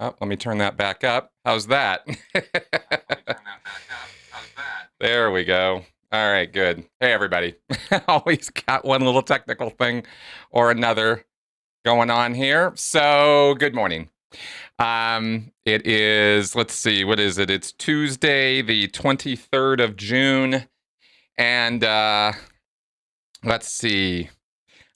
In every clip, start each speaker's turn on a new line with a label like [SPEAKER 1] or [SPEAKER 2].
[SPEAKER 1] Oh, let me turn that back up. How's that? There we go. All right, good. Hey, everybody. Always got one little technical thing or another going on here. So, good morning. It is, let's see, what is it? It's Tuesday, the 23rd of June. And let's see.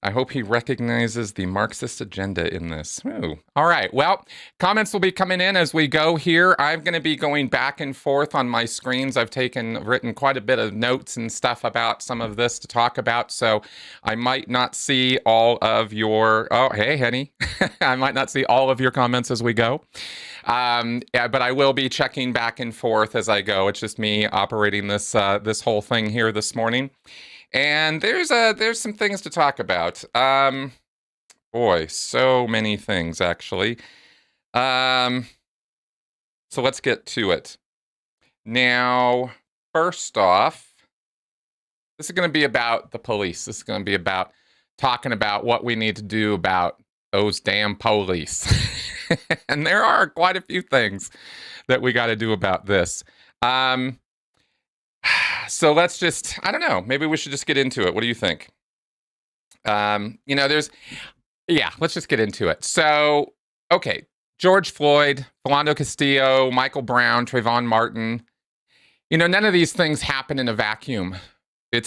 [SPEAKER 1] I hope he recognizes the Marxist agenda in this. Ooh. All right. Well, comments will be coming in as we go here. I'm going to be going back and forth on my screens. I've written quite a bit of notes and stuff about some of this to talk about. So I might not see all of your, oh, hey, Henny. I might not see all of your comments as we go. Yeah, but I will be checking back and forth as I go. It's just me operating this whole thing here this morning. And there's some things to talk about. Boy, so many things actually. So let's get to it. Now, first off, this is going to be about the police. This is going to be about talking about what we need to do about those damn police. And there are quite a few things that we got to do about this. So let's just, I don't know, maybe we should just get into it. What do you think? Let's just get into it. So, okay, George Floyd, Philando Castillo, Michael Brown, Trayvon Martin, none of these things happen in a vacuum. There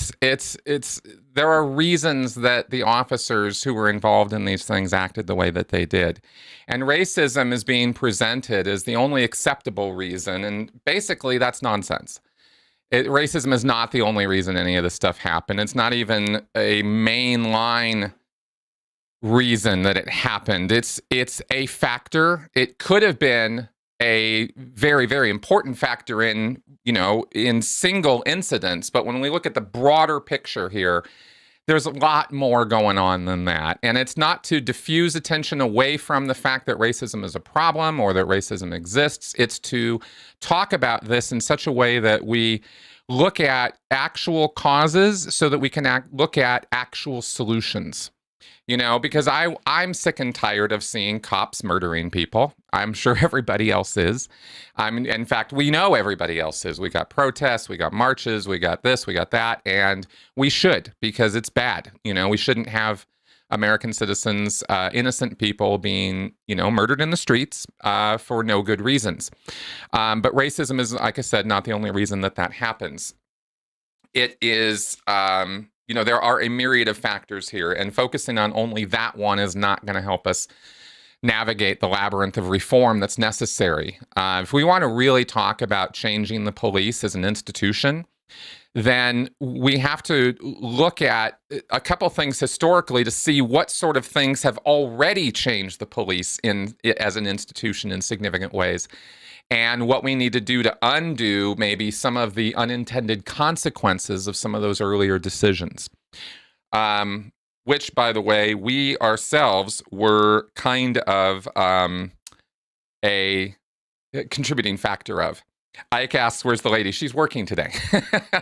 [SPEAKER 1] are reasons that the officers who were involved in these things acted the way that they did. And racism is being presented as the only acceptable reason. And basically that's nonsense. Racism is not the only reason any of this stuff happened. It's not even a mainline reason that it happened. It's a factor. It could have been a very, very important factor in single incidents. But when we look at the broader picture here, there's a lot more going on than that. And it's not to diffuse attention away from the fact that racism is a problem or that racism exists. It's to talk about this in such a way that we look at actual causes so that we can look at actual solutions. Because I'm sick and tired of seeing cops murdering people. I'm sure everybody else is. In fact, we know everybody else is. We got protests, we got marches, we got this, we got that, and we should, because it's bad. We shouldn't have American citizens, innocent people being, murdered in the streets for no good reasons. But racism is, like I said, not the only reason that happens. It is, there are a myriad of factors here, and focusing on only that one is not going to help us navigate the labyrinth of reform that's necessary. If we want to really talk about changing the police as an institution, then we have to look at a couple things historically to see what sort of things have already changed the police as an institution in significant ways, and what we need to do to undo maybe some of the unintended consequences of some of those earlier decisions. Which, by the way, we ourselves were kind of a contributing factor of. Ike asks, where's the lady? She's working today.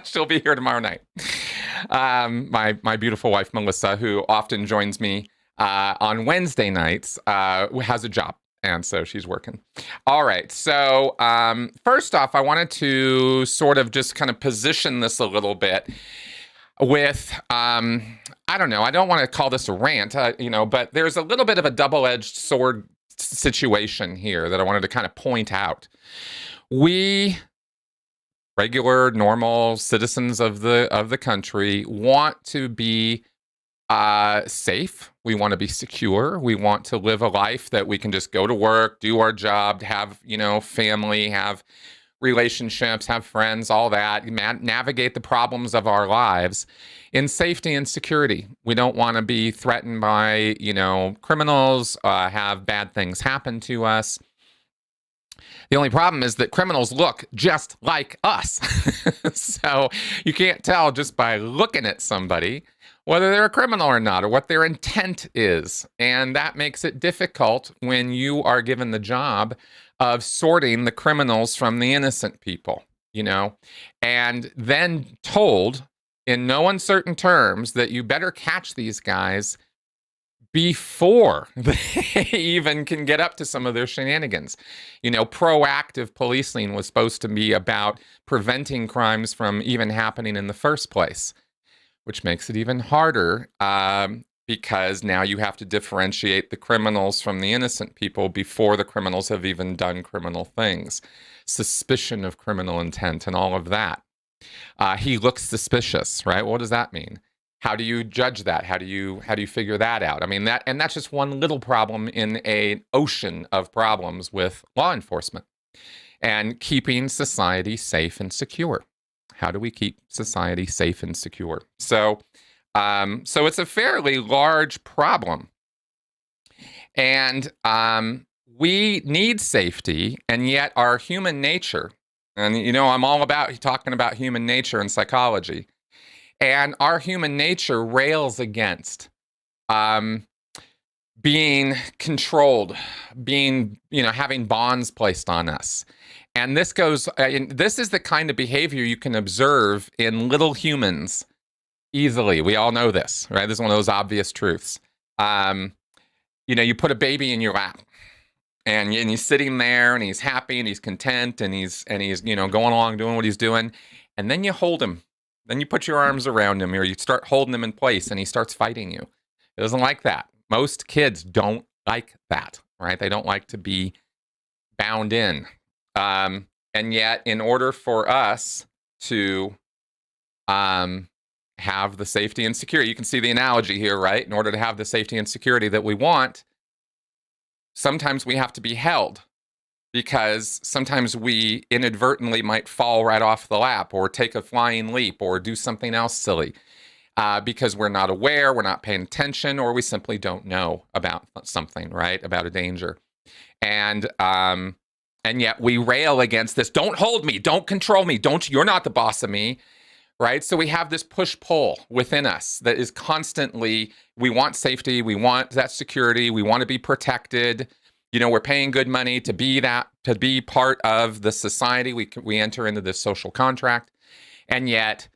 [SPEAKER 1] She'll be here tomorrow night. My beautiful wife, Melissa, who often joins me on Wednesday nights, has a job. And so she's working. All right. So first off, I wanted to sort of just kind of position this a little bit with, I don't know, I don't want to call this a rant, but there's a little bit of a double-edged sword situation here that I wanted to kind of point out. We, regular, normal citizens of the country, want to be safe. We want to be secure. We want to live a life that we can just go to work, do our job, have, family, have relationships, have friends, all that, navigate the problems of our lives in safety and security. We don't want to be threatened by, criminals, have bad things happen to us. The only problem is that criminals look just like us. So you can't tell just by looking at somebody whether they're a criminal or not, or what their intent is. And that makes it difficult when you are given the job of sorting the criminals from the innocent people, and then told in no uncertain terms that you better catch these guys before they even can get up to some of their shenanigans. Proactive policing was supposed to be about preventing crimes from even happening in the first place, which makes it even harder because now you have to differentiate the criminals from the innocent people before the criminals have even done criminal things. Suspicion of criminal intent and all of that. He looks suspicious, right? What does that mean? How do you judge that? How do you figure that out? I mean, that's just one little problem in an ocean of problems with law enforcement and keeping society safe and secure. How do we keep society safe and secure? So it's a fairly large problem, and we need safety, and yet our human nature, and I'm all about talking about human nature and psychology. And our human nature rails against being controlled, having bonds placed on us. And this is the kind of behavior you can observe in little humans easily. We all know this, right? This is one of those obvious truths. You put a baby in your lap, and he's sitting there, and he's happy, and he's content, and he's going along doing what he's doing, and then you hold him. Then you put your arms around him, or you start holding him in place, and he starts fighting you. He doesn't like that. Most kids don't like that, right? They don't like to be bound in. And yet, in order for us to have the safety and security, you can see the analogy here, right? In order to have the safety and security that we want, sometimes we have to be held, because sometimes we inadvertently might fall right off the lap or take a flying leap or do something else silly because we're not aware, we're not paying attention, or we simply don't know about something, right? About a danger. And yet we rail against this. Don't hold me. Don't control me. You're not the boss of me, right? So we have this push-pull within us that is constantly, we want safety, we want that security, we want to be protected. We're paying good money to be part of the society. We enter into this social contract. And yet,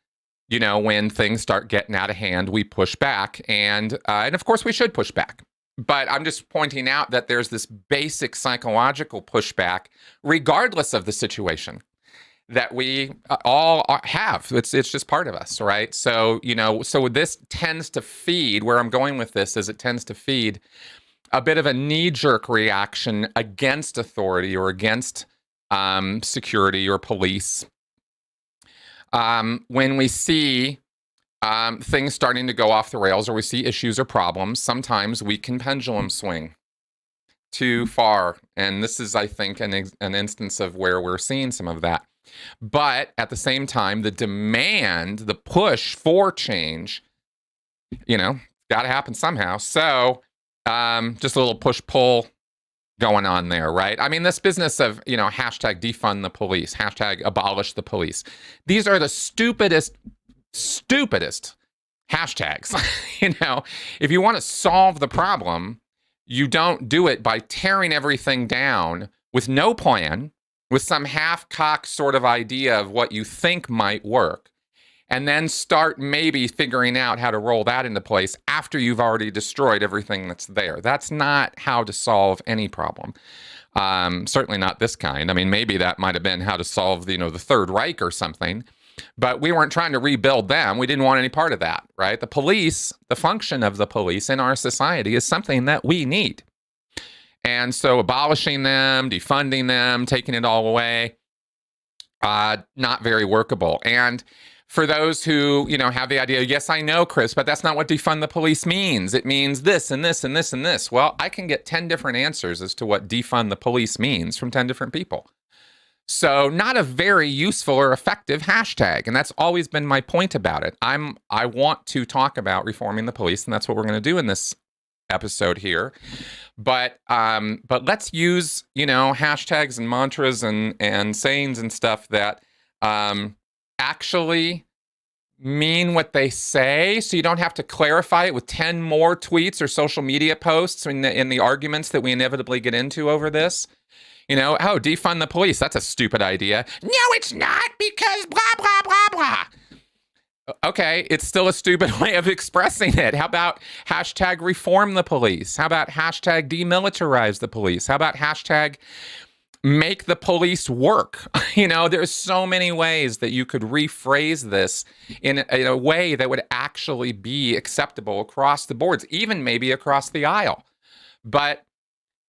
[SPEAKER 1] when things start getting out of hand, we push back. And of course, we should push back. But I'm just pointing out that there's this basic psychological pushback, regardless of the situation, that we all have. It's just part of us, right? So, so this tends to feed, where I'm going with this is it tends to feed a bit of a knee-jerk reaction against authority or against security or police. When we see things starting to go off the rails, or we see issues or problems, sometimes we can pendulum swing too far. And this is, I think, an instance of where we're seeing some of that. But at the same time, the demand, the push for change, got to happen somehow. So just a little push-pull going on there, right? I mean, this business of, hashtag defund the police, hashtag abolish the police. These are the stupidest hashtags. If you want to solve the problem, you don't do it by tearing everything down with no plan, with some half-cocked sort of idea of what you think might work, and then start maybe figuring out how to roll that into place after you've already destroyed everything that's there. That's not how to solve any problem. Certainly not this kind. I mean, maybe that might have been how to solve, the Third Reich or something, but we weren't trying to rebuild them. We didn't want any part of that, right? The police, the function of the police in our society is something that we need. And so abolishing them, defunding them, taking it all away, not very workable. And for those who, have the idea, yes, I know, Chris, but that's not what defund the police means. It means this and this and this and this. Well, I can get 10 different answers as to what defund the police means from 10 different people. So not a very useful or effective hashtag. And that's always been my point about it. I want to talk about reforming the police, and that's what we're going to do in this episode here. But let's use, hashtags and mantras and sayings and stuff that actually mean what they say, so you don't have to clarify it with 10 more tweets or social media posts in the arguments that we inevitably get into over this. Defund the police, that's a stupid idea. No, it's not, because blah, blah, blah, blah. Okay, it's still a stupid way of expressing it. How about hashtag reform the police? How about hashtag demilitarize the police? How about hashtag make the police work? There's so many ways that you could rephrase this in a way that would actually be acceptable across the boards, even maybe across the aisle. But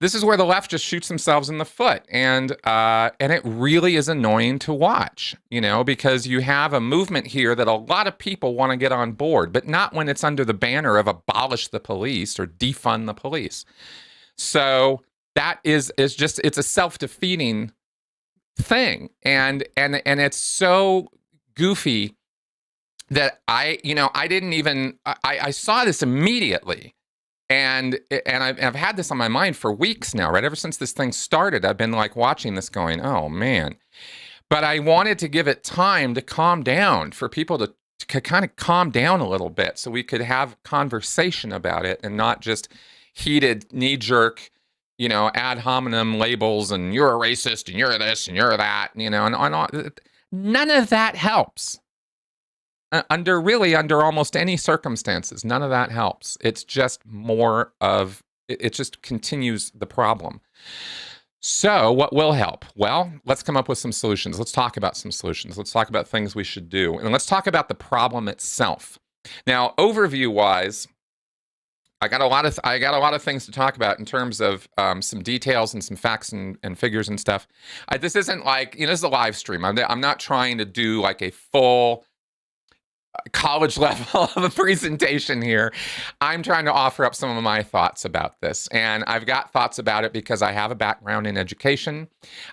[SPEAKER 1] this is where the left just shoots themselves in the foot, and it really is annoying to watch, because you have a movement here that a lot of people want to get on board, but not when it's under the banner of abolish the police or defund the police. So that is just, it's a self-defeating thing, and it's so goofy that I saw this immediately. And I've had this on my mind for weeks now, right? Ever since this thing started, I've been like watching this going, oh man. But I wanted to give it time to calm down, for people to kind of calm down a little bit, so we could have conversation about it and not just heated, knee-jerk, ad hominem labels and you're a racist and you're this and you're that, and all. None of that helps. Under almost any circumstances, none of that helps. It's just it just continues the problem. So what will help? Well, let's come up with some solutions. Let's talk about some solutions. Let's talk about things we should do. And let's talk about the problem itself. Now, overview-wise, I got a lot of things to talk about in terms of some details and some facts and figures and stuff. This isn't like, this is a live stream. I'm not trying to do like a full college level of a presentation here. I'm trying to offer up some of my thoughts about this, and I've got thoughts about it because I have a background in education.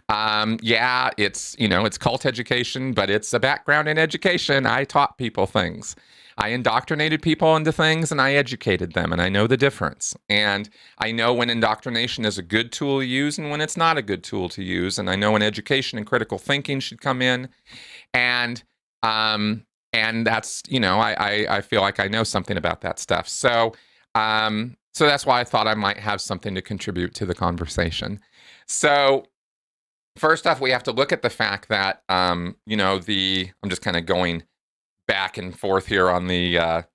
[SPEAKER 1] It's cult education, but it's a background in education. I taught people things. I indoctrinated people into things, and I educated them, and I know the difference. And I know when indoctrination is a good tool to use and when it's not a good tool to use. And I know when education and critical thinking should come in. And that's, I feel like I know something about that stuff. So that's why I thought I might have something to contribute to the conversation. So first off, we have to look at the fact that, I'm just kind of going back and forth here on the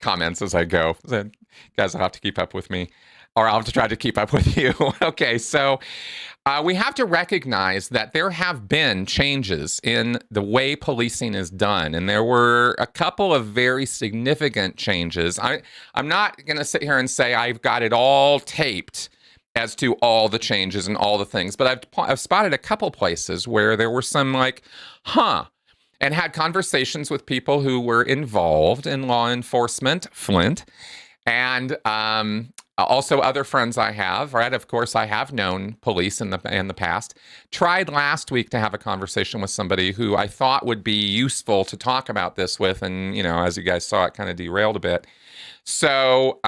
[SPEAKER 1] comments as I go. So guys will have to keep up with me, or I'll have to try to keep up with you. Okay, so we have to recognize that there have been changes in the way policing is done, and there were a couple of very significant changes. I'm not going to sit here and say I've got it all taped as to all the changes and all the things, but I've spotted a couple places where there were some and had conversations with people who were involved in law enforcement, Flint, and also other friends I have, right? Of course, I have known police in the past. Tried last week to have a conversation with somebody who I thought would be useful to talk about this with, and, as you guys saw, it kind of derailed a bit. So,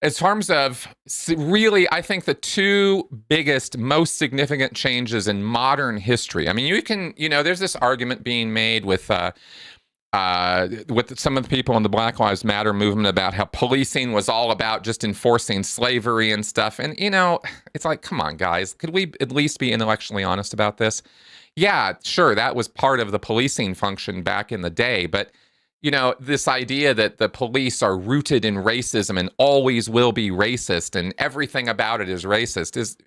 [SPEAKER 1] as terms of really, I think the two biggest, most significant changes in modern history. I mean, you can, there's this argument being made with some of the people in the Black Lives Matter movement about how policing was all about just enforcing slavery and stuff. And, it's like, come on, guys, could we at least be intellectually honest about this? Yeah, sure, that was part of the policing function back in the day, but this idea that the police are rooted in racism and always will be racist and everything about it is racist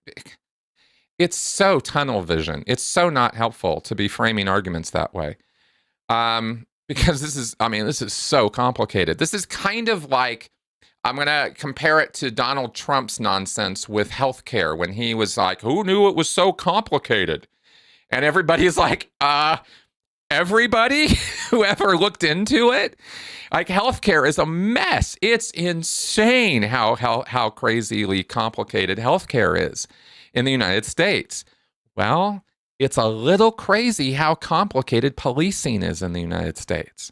[SPEAKER 1] it's so tunnel vision. It's so not helpful to be framing arguments that way. Because this is so complicated. This is kind of like, I'm going to compare it to Donald Trump's nonsense with healthcare when he was like, who knew it was so complicated? And everybody's like, everybody who ever looked into it, like, healthcare is a mess. It's insane how crazily complicated healthcare is in the United States. Well, it's a little crazy how complicated policing is in the United States.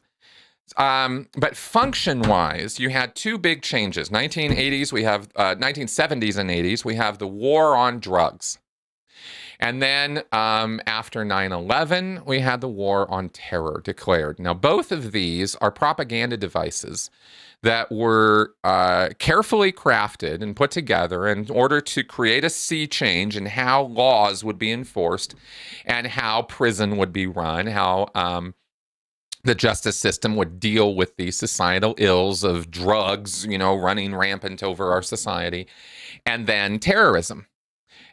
[SPEAKER 1] But function-wise, you had two big changes. 1970s and 80s, we have the war on drugs. And then after 9/11, we had the War on Terror declared. Now, both of these are propaganda devices that were carefully crafted and put together in order to create a sea change in how laws would be enforced and how prison would be run, how the justice system would deal with the societal ills of drugs, running rampant over our society, and then terrorism.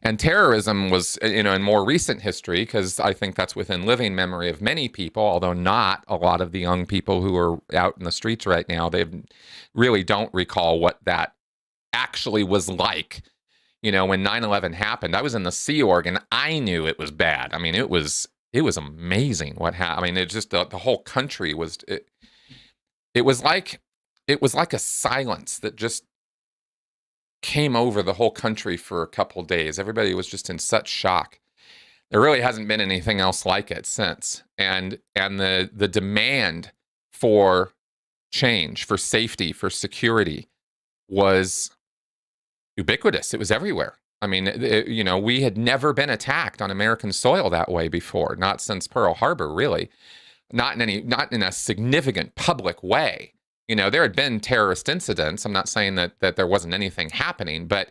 [SPEAKER 1] And terrorism was, in more recent history, because I think that's within living memory of many people, although not a lot of the young people who are out in the streets right now, they really don't recall what that actually was like. When 9/11 happened, I was in the Sea Org and I knew it was bad. I mean, it was amazing what happened. I mean, it just the whole country was it was like a silence that just came over the whole country for a couple days. Everybody was just in such shock. There really hasn't been anything else like it since. And the demand for change, for safety, for security was ubiquitous. It was everywhere. I mean, we had never been attacked on American soil that way before, not since Pearl Harbor, really. Not in a significant public way. There had been terrorist incidents. I'm not saying that there wasn't anything happening, but,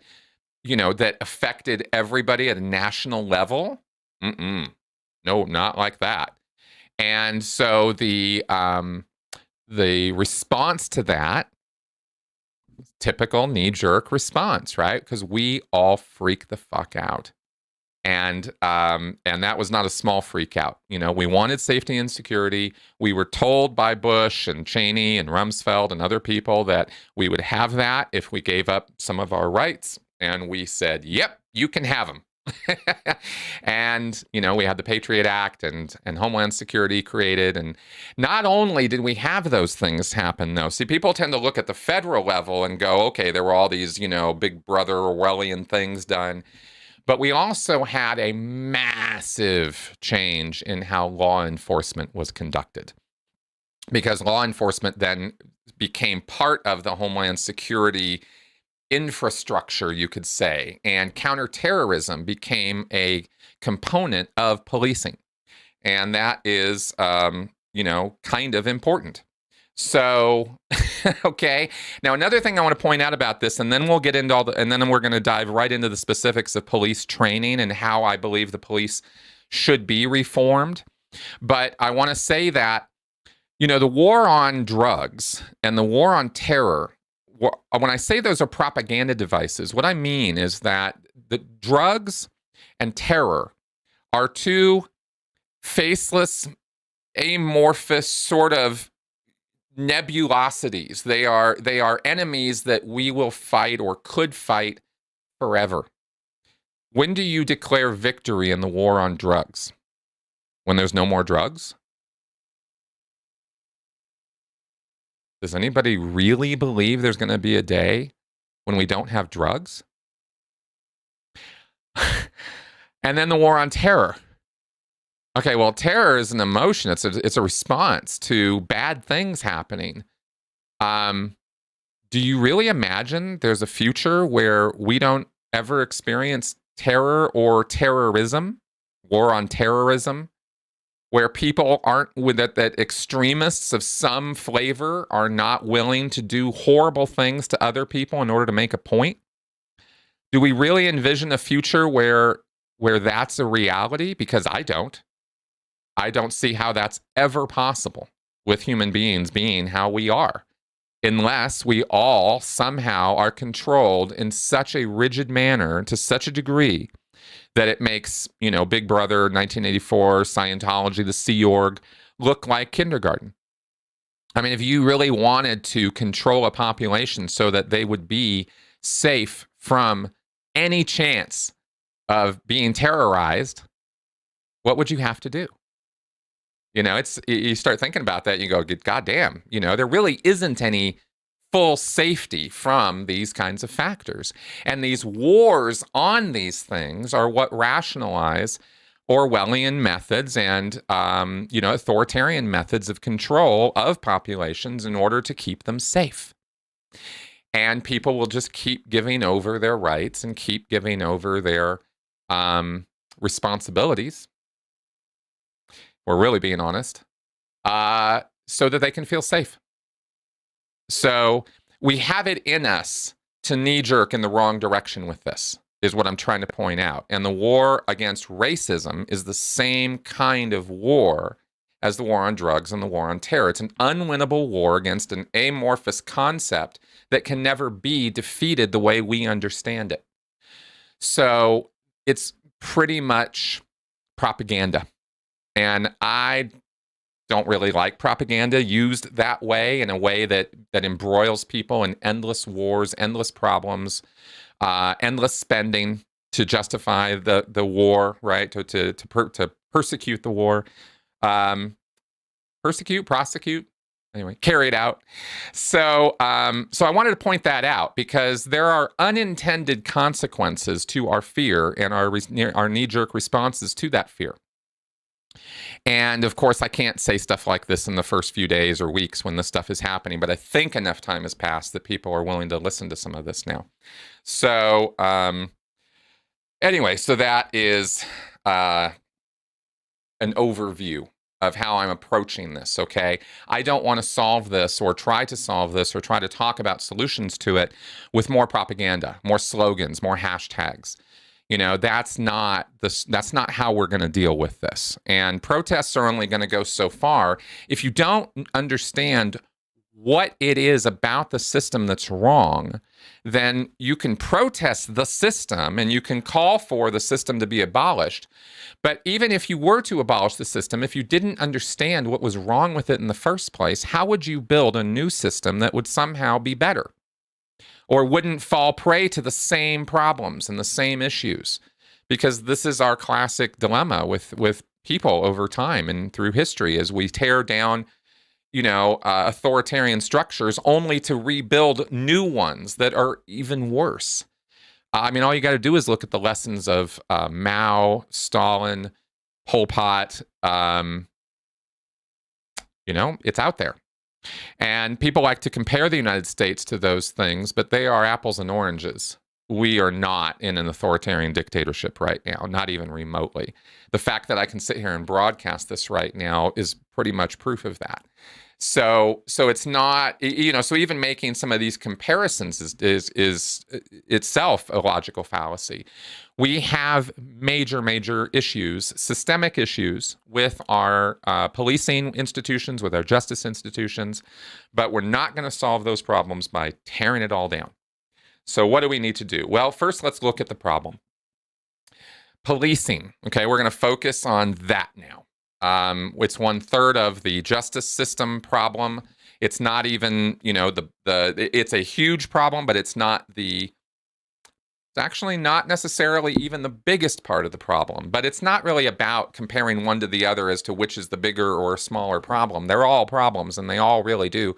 [SPEAKER 1] that affected everybody at a national level. No, not like that. And so the response to that, typical knee-jerk response, right? Because we all freak the fuck out. And that was not a small freak out. We wanted safety and security. We were told by Bush and Cheney and Rumsfeld and other people that we would have that if we gave up some of our rights. And we said, yep, you can have them. And, we had the Patriot Act and Homeland Security created. And not only did we have those things happen, though. See, people tend to look at the federal level and go, okay, there were all these, Big Brother Orwellian things done. But we also had a massive change in how law enforcement was conducted, because law enforcement then became part of the Homeland Security infrastructure, you could say, and counterterrorism became a component of policing. And that is, kind of important. So, okay. Now, another thing I want to point out about this, and then we'll get into and then we're going to dive right into the specifics of police training and how I believe the police should be reformed. But I want to say that, the war on drugs and the war on terror, when I say those are propaganda devices, what I mean is that the drugs and terror are two faceless, amorphous sort of nebulosities. They are enemies that we will fight or could fight forever. When do you declare victory in the war on drugs? When there's no more drugs? Does anybody really believe there's going to be a day when we don't have drugs? And then the war on terror. Okay, well, terror is an emotion. It's a response to bad things happening. Do you really imagine there's a future where we don't ever experience terror or terrorism, war on terrorism, where people aren't that extremists of some flavor are not willing to do horrible things to other people in order to make a point? Do we really envision a future where that's a reality? Because I don't. I don't see how that's ever possible with human beings being how we are, unless we all somehow are controlled in such a rigid manner to such a degree that it makes, Big Brother, 1984, Scientology, the Sea Org look like kindergarten. I mean, if you really wanted to control a population so that they would be safe from any chance of being terrorized, what would you have to do? You start thinking about that, you go, God damn, there really isn't any full safety from these kinds of factors. And these wars on these things are what rationalize Orwellian methods and, authoritarian methods of control of populations in order to keep them safe. And people will just keep giving over their rights and keep giving over their responsibilities, we're really being honest, so that they can feel safe. So we have it in us to knee-jerk in the wrong direction with this, is what I'm trying to point out. And the war against racism is the same kind of war as the war on drugs and the war on terror. It's an unwinnable war against an amorphous concept that can never be defeated the way we understand it. So it's pretty much propaganda. And I don't really like propaganda used that way, in a way that embroils people in endless wars, endless problems, endless spending to justify the war, right? To persecute the war, prosecute, anyway, carry it out. So so I wanted to point that out, because there are unintended consequences to our fear and our knee-jerk responses to that fear. And of course, I can't say stuff like this in the first few days or weeks when this stuff is happening, but I think enough time has passed that people are willing to listen to some of this now. So anyway, so that is an overview of how I'm approaching this, okay? I don't want to solve this or try to solve this or try to talk about solutions to it with more propaganda, more slogans, more hashtags. You know, that's not how we're going to deal with this. And protests are only going to go so far. If you don't understand what it is about the system that's wrong, then you can protest the system and you can call for the system to be abolished. But even if you were to abolish the system, if you didn't understand what was wrong with it in the first place, how would you build a new system that would somehow be better? Or wouldn't fall prey to the same problems and the same issues? Because this is our classic dilemma with people over time and through history, as we tear down, authoritarian structures only to rebuild new ones that are even worse. I mean, all you got to do is look at the lessons of Mao, Stalin, Pol Pot. It's out there. And people like to compare the United States to those things, but they are apples and oranges. We are not in an authoritarian dictatorship right now, not even remotely. The fact that I can sit here and broadcast this right now is pretty much proof of that. So it's not, so even making some of these comparisons is itself a logical fallacy. We have major issues, systemic issues with our policing institutions, with our justice institutions, but we're not going to solve those problems by tearing it all down. So what do we need to do? Well, first, let's look at the problem. Policing. Okay, we're going to focus on that now. It's 1/3 of the justice system problem. It's not even, it's a huge problem, but it's actually not necessarily even the biggest part of the problem. But it's not really about comparing one to the other as to which is the bigger or smaller problem. They're all problems, and they all really do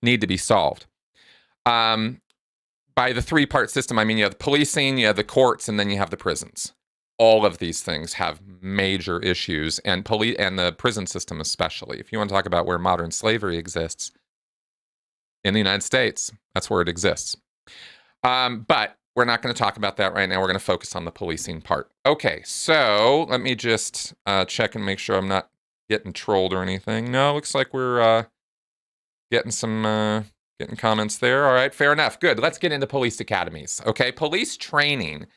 [SPEAKER 1] need to be solved. By the 3-part system, I mean, you have the policing, you have the courts, and then you have the prisons. All of these things have major issues, and the prison system especially. If you want to talk about where modern slavery exists, in the United States, that's where it exists. But we're not going to talk about that right now. We're going to focus on the policing part. Okay, so let me just check and make sure I'm not getting trolled or anything. No, looks like we're getting some getting comments there. All right, fair enough. Good. Let's get into police academies. Okay, police training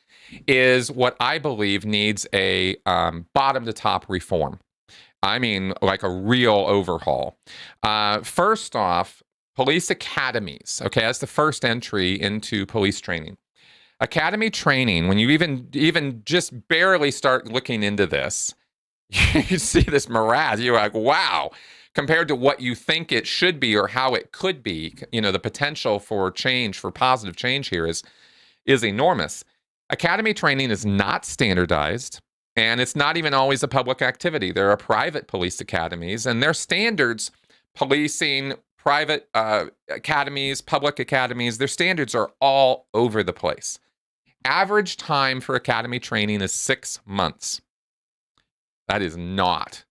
[SPEAKER 1] is what I believe needs a bottom-to-top reform. I mean, like a real overhaul. First off, police academies. Okay, that's the first entry into police training. Academy training, when you even just barely start looking into this, you see this morass. You're like, wow. Compared to what you think it should be or how it could be, the potential for change, for positive change here is enormous. Academy training is not standardized, and it's not even always a public activity. There are private police academies, and their standards, policing, private academies, public academies, their standards are all over the place. Average time for academy training is 6 months. That is not,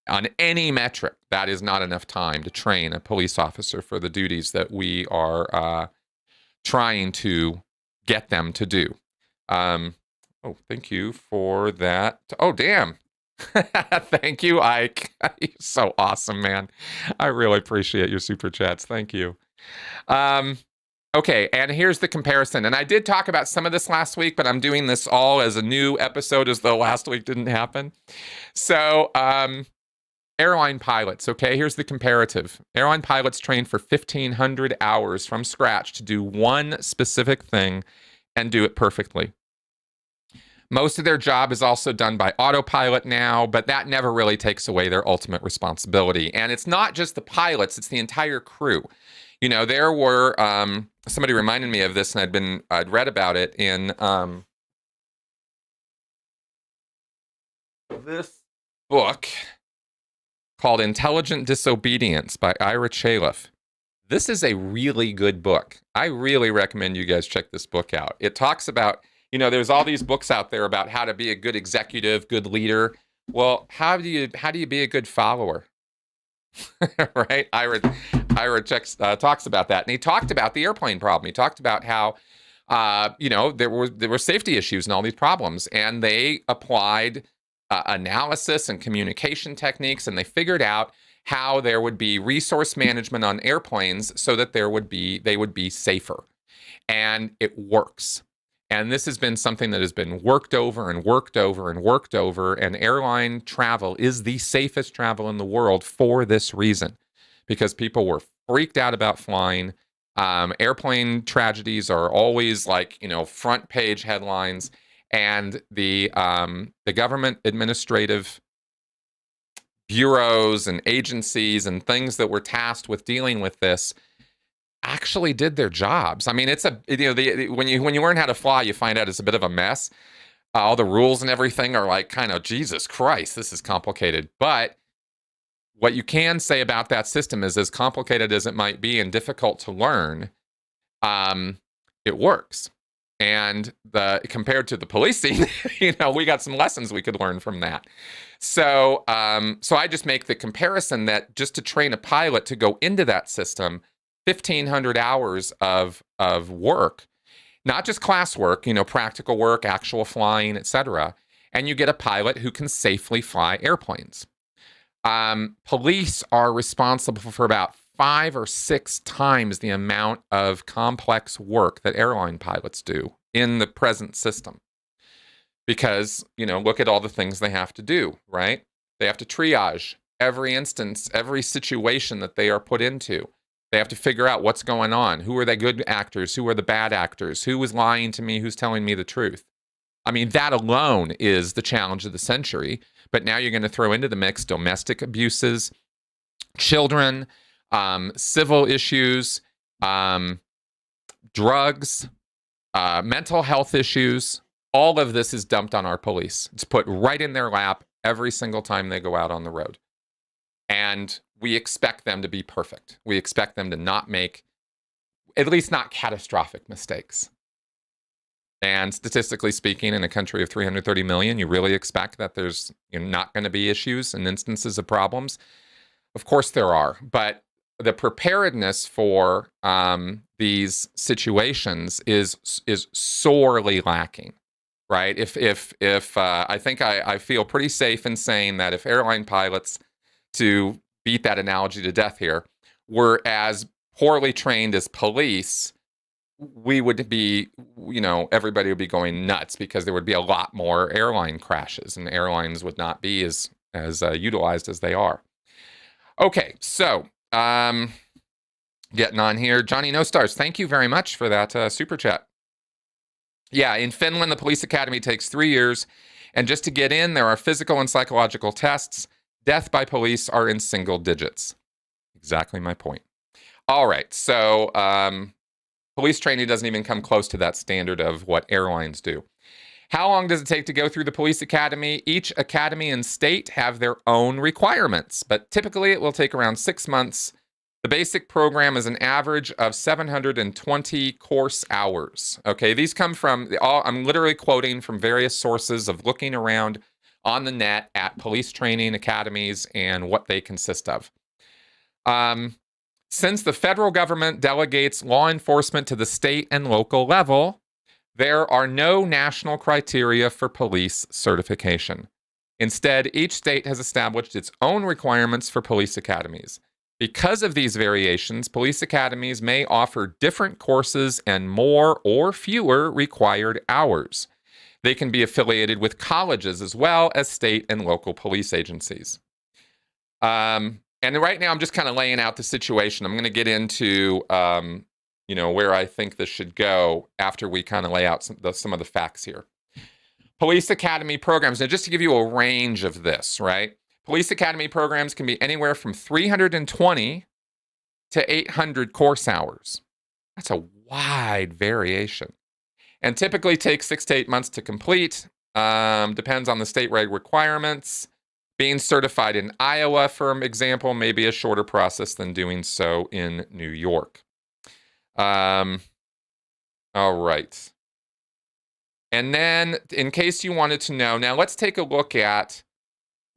[SPEAKER 1] on any metric, that is not enough time to train a police officer for the duties that we are trying to get them to do. Oh, thank you for that. Oh, damn. Thank you, Ike. You're so awesome, man. I really appreciate your super chats. Thank you. Um, okay, and here's the comparison. And I did talk about some of this last week, but I'm doing this all as a new episode as though last week didn't happen. So, airline pilots, okay, here's the comparative. Airline pilots train for 1,500 hours from scratch to do one specific thing and do it perfectly. Most of their job is also done by autopilot now, but that never really takes away their ultimate responsibility. And it's not just the pilots, it's the entire crew. You know, there were, somebody reminded me of this, and I'd read about it in this book called Intelligent Disobedience by Ira Chaleff. This is a really good book. I really recommend you guys check this book out. It talks about, you know, there's all these books out there about how to be a good executive, good leader. Well, how do you be a good follower? Right? Ira talks about that, and he talked about the airplane problem. He talked about how, you know, there were safety issues and all these problems, and they applied analysis and communication techniques, and they figured out how there would be resource management on airplanes so that they would be safer, and it works. And this has been something that has been worked over and worked over and worked over. And airline travel is the safest travel in the world for this reason, because people were freaked out about flying. Airplane tragedies are always like, you know, front page headlines. And the government administrative bureaus and agencies and things that were tasked with dealing with this actually did their jobs. I mean, it's when you learn how to fly, you find out it's a bit of a mess. All the rules and everything are like kind of, Jesus Christ, this is complicated. But what you can say about that system is, as complicated as it might be and difficult to learn, it works. And compared to the policing, you know, we got some lessons we could learn from that. So I just make the comparison that just to train a pilot to go into that system, 1,500 hours of work, not just class work, you know, practical work, actual flying, etc. And you get a pilot who can safely fly airplanes. Police are responsible for about 5 or 6 times the amount of complex work that airline pilots do in the present system. Because, you know, look at all the things they have to do, right? They have to triage every instance, every situation that they are put into. They have to figure out what's going on. Who are the good actors? Who are the bad actors? Who is lying to me? Who's telling me the truth? I mean, that alone is the challenge of the century. But now you're going to throw into the mix domestic abuses, children, civil issues, drugs, mental health issues. All of this is dumped on our police. It's put right in their lap every single time they go out on the road. And we expect them to be perfect. We expect them to not make, at least not catastrophic mistakes. And statistically speaking, in a country of 330 million, you really expect that there's not going to be issues and instances of problems. Of course there are, but the preparedness for these situations is sorely lacking, right? If I think I feel pretty safe in saying that if airline pilots, to beat that analogy to death here, were as poorly trained as police, we would be, everybody would be going nuts, because there would be a lot more airline crashes and airlines would not be as utilized as they are. Okay, so getting on here. Johnny No Stars, thank you very much for that super chat. Yeah, in Finland, the police academy takes 3 years, and just to get in, there are physical and psychological tests. Death by police are in single digits. Exactly my point. All right, so police training doesn't even come close to that standard of what airlines do. How long does it take to go through the police academy? Each academy and state have their own requirements, but typically it will take around 6 months. The basic program is an average of 720 course hours. Okay, these come from, I'm literally quoting from various sources of looking around on the net at police training academies and what they consist of. Since the federal government delegates law enforcement to the state and local level, There are no national criteria for police certification. Instead, each state has established its own requirements for police academies. Because of these variations, police academies may offer different courses and more or fewer required hours. They can be affiliated with colleges as well as state and local police agencies. And right now, I'm just kind of laying out the situation. I'm going to get into, where I think this should go after we kind of lay out some of the facts here. Police academy programs. Now, just to give you a range of this, right? Police academy programs can be anywhere from 320 to 800 course hours. That's a wide variation. And typically takes 6 to 8 months to complete. Depends on the state reg requirements. Being certified in Iowa, for example, may be a shorter process than doing so in New York. All right. And then, in case you wanted to know, now let's take a look at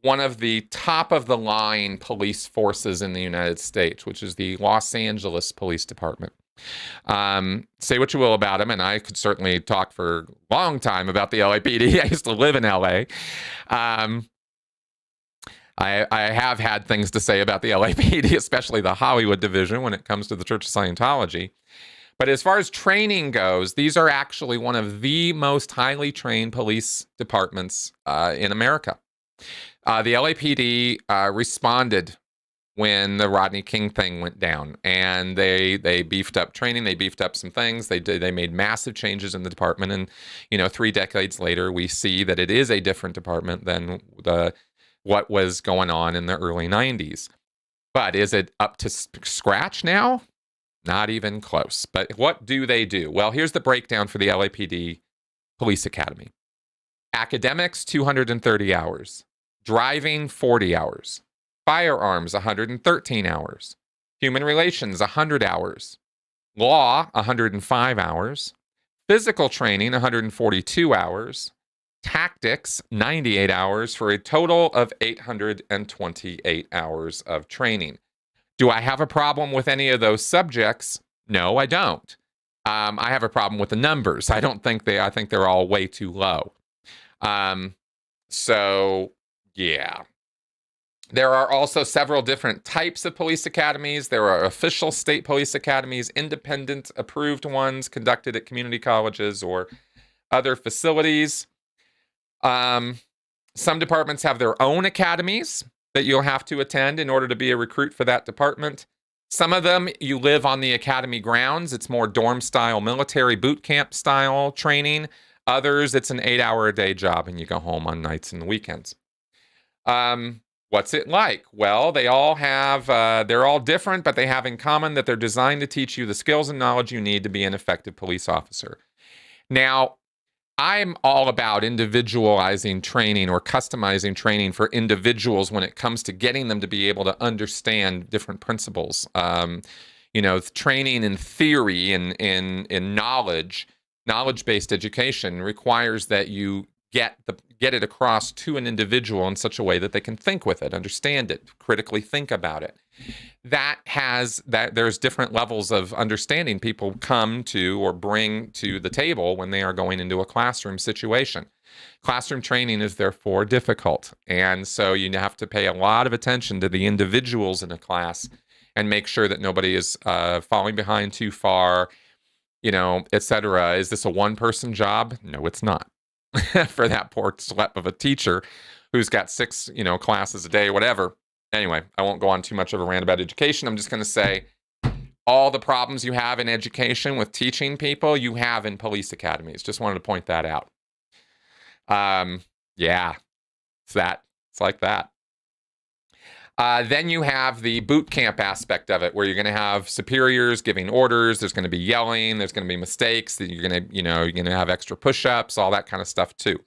[SPEAKER 1] one of the top-of-the-line police forces in the United States, which is the Los Angeles Police Department. Say what you will about them, and I could certainly talk for a long time about the LAPD. I used to live in LA. I have had things to say about the LAPD, especially the Hollywood division when it comes to the Church of Scientology. But as far as training goes, these are actually one of the most highly trained police departments in America. The LAPD responded when the Rodney King thing went down, and they beefed up training, they beefed up some things, they made massive changes in the department, and 3 decades later, we see that it is a different department than what was going on in the early 90s. But is it up to scratch now? Not even close. But what do they do? Well, here's the breakdown for the LAPD Police Academy. Academics, 230 hours. Driving, 40 hours. Firearms, 113 hours. Human relations, 100 hours. Law, 105 hours. Physical training, 142 hours. Tactics, 98 hours, for a total of 828 hours of training. Do I have a problem with any of those subjects? No, I don't. I have a problem with the numbers. I think they're all way too low. Yeah. There are also several different types of police academies. There are official state police academies, independent approved ones conducted at community colleges or other facilities. Some departments have their own academies that you'll have to attend in order to be a recruit for that department. Some of them, you live on the academy grounds. It's more dorm-style, military boot camp-style training. Others, it's an 8-hour-a-day job, and you go home on nights and weekends. What's it like? Well, they're all different, but they have in common that they're designed to teach you the skills and knowledge you need to be an effective police officer. Now, I'm all about individualizing training or customizing training for individuals when it comes to getting them to be able to understand different principles. Training in theory and in knowledge-based education requires that you get it across to an individual in such a way that they can think with it, understand it, critically think about it. There's different levels of understanding people come to or bring to the table when they are going into a classroom situation. Classroom training is therefore difficult, and so you have to pay a lot of attention to the individuals in a class and make sure that nobody is falling behind too far, etc. Is this a one-person job? No, it's not. For that poor schlep of a teacher who's got 6, classes a day or whatever. Anyway, I won't go on too much of a rant about education. I'm just going to say all the problems you have in education with teaching people, you have in police academies. Just wanted to point that out. It's like that. Then you have the boot camp aspect of it, where you're going to have superiors giving orders. There's going to be yelling. There's going to be mistakes. That you're going to have extra push-ups, all that kind of stuff too.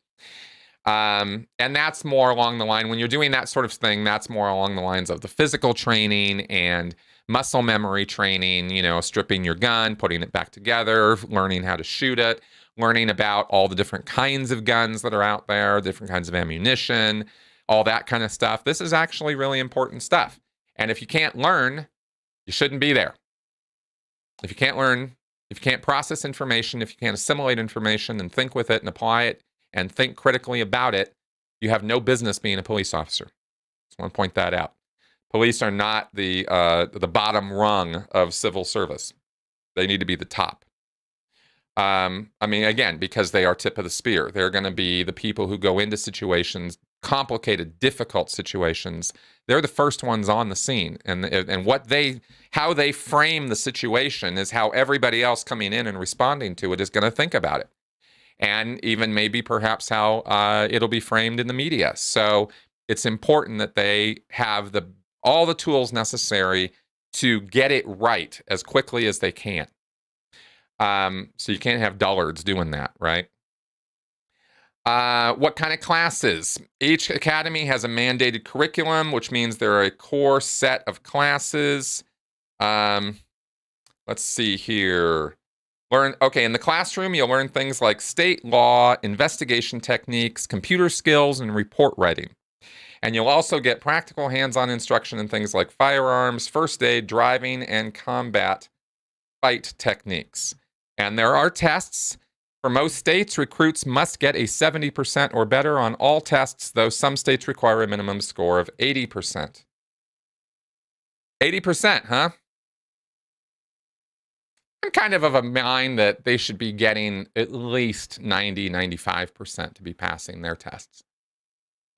[SPEAKER 1] And that's more along the line, when you're doing that sort of thing, that's more along the lines of the physical training and muscle memory training, stripping your gun, putting it back together, learning how to shoot it, learning about all the different kinds of guns that are out there, different kinds of ammunition, all that kind of stuff. This is actually really important stuff. And if you can't learn, you shouldn't be there. If you can't learn, If you can't process information, if you can't assimilate information and think with it and apply it and think critically about it, you have no business being a police officer. Just want to point that out. Police are not the bottom rung of civil service. They need to be the top. I mean, again, because they are tip of the spear. They're going to be the people who go into situations, complicated, difficult situations. They're the first ones on the scene, and how they frame the situation is how everybody else coming in and responding to it is going to think about it, and even maybe perhaps how it'll be framed in the media. So it's important that they have all the tools necessary to get it right as quickly as they can. So you can't have dullards doing that, right? What kind of classes? Each academy has a mandated curriculum, which means there are a core set of classes. Let's see here. In the classroom, you'll learn things like state law, investigation techniques, computer skills, and report writing. And you'll also get practical hands-on instruction in things like firearms, first aid, driving, and combat fight techniques. And there are tests. For most states, recruits must get a 70% or better on all tests, though some states require a minimum score of 80%. 80%, huh? I'm kind of a mind that they should be getting at least 90, 95% to be passing their tests.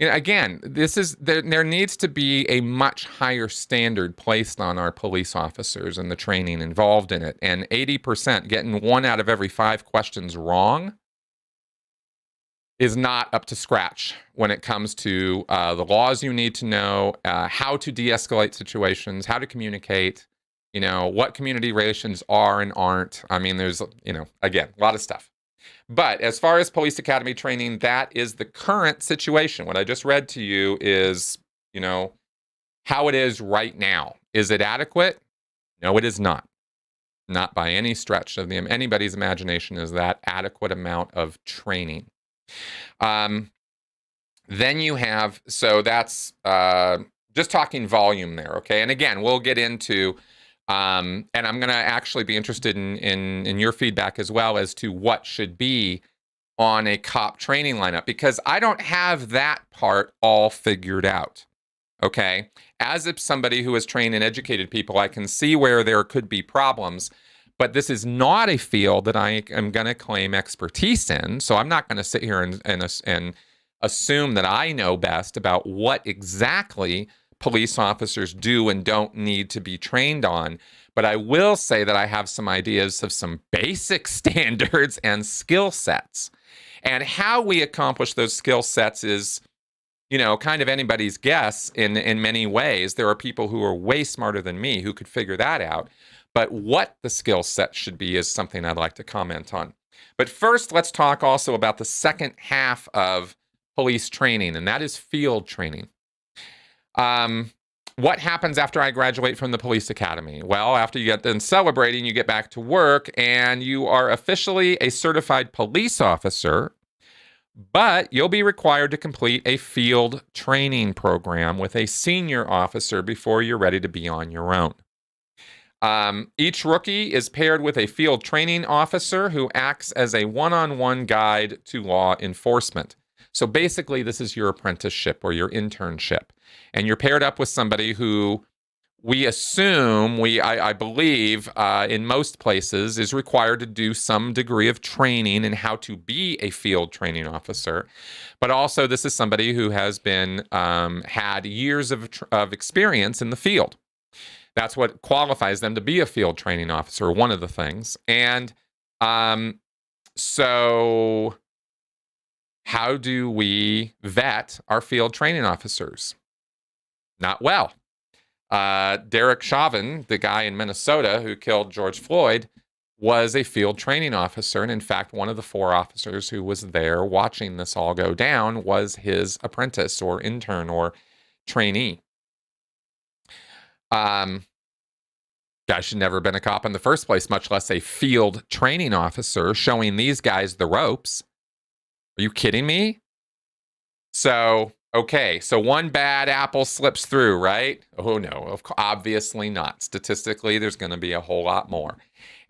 [SPEAKER 1] Again, there needs to be a much higher standard placed on our police officers and the training involved in it. And 80%, getting 1 out of every 5 questions wrong, is not up to scratch when it comes to the laws you need to know, how to de-escalate situations, how to communicate, what community relations are and aren't. I mean, there's, again, a lot of stuff. But as far as police academy training, that is the current situation. What I just read to you is, how it is right now. Is it adequate? No, it is not. Not by any stretch of anybody's imagination is that adequate amount of training. Then you have, so that's just talking volume there, okay? And again, we'll get into, and I'm going to actually be interested in your feedback as well as to what should be on a cop training lineup, because I don't have that part all figured out, okay? As if somebody who has trained and educated people, I can see where there could be problems, but this is not a field that I am going to claim expertise in, so I'm not going to sit here and assume that I know best about what exactly police officers do and don't need to be trained on. But I will say that I have some ideas of some basic standards and skill sets. And how we accomplish those skill sets is, kind of anybody's guess in many ways. There are people who are way smarter than me who could figure that out. But what the skill set should be is something I'd like to comment on. But first, let's talk also about the second half of police training, and that is field training. What happens after I graduate from the police academy? Well, after you get done celebrating, you get back to work and you are officially a certified police officer, but you'll be required to complete a field training program with a senior officer before you're ready to be on your own. Each rookie is paired with a field training officer who acts as a one-on-one guide to law enforcement. So basically, this is your apprenticeship or your internship. And you're paired up with somebody who we assume, I believe, in most places, is required to do some degree of training in how to be a field training officer. But also, this is somebody who has been had years of experience in the field. That's what qualifies them to be a field training officer, one of the things. And so how do we vet our field training officers? Not well. Derek Chauvin, the guy in Minnesota who killed George Floyd, was a field training officer. And in fact, one of the 4 officers who was there watching this all go down was his apprentice or intern or trainee. Guy should never have been a cop in the first place, much less a field training officer showing these guys the ropes. Are you kidding me? So Okay, so one bad apple slips through, right? Oh no, obviously not. Statistically, there's going to be a whole lot more.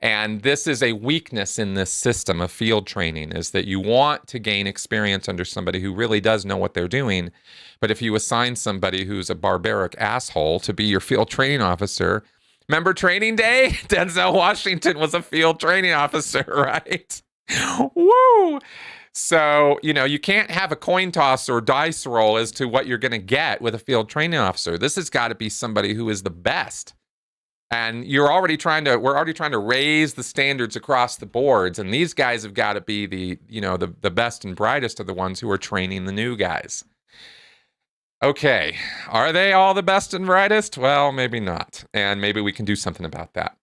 [SPEAKER 1] And this is a weakness in this system of field training, is that you want to gain experience under somebody who really does know what they're doing. But if you assign somebody who's a barbaric asshole to be your field training officer, remember training day? Denzel Washington was a field training officer, right? Woo! So, you can't have a coin toss or dice roll as to what you're going to get with a field training officer. This has got to be somebody who is the best. And we're already trying to raise the standards across the boards. And these guys have got to be the best and brightest of the ones who are training the new guys. Okay. Are they all the best and brightest? Well, maybe not. And maybe we can do something about that.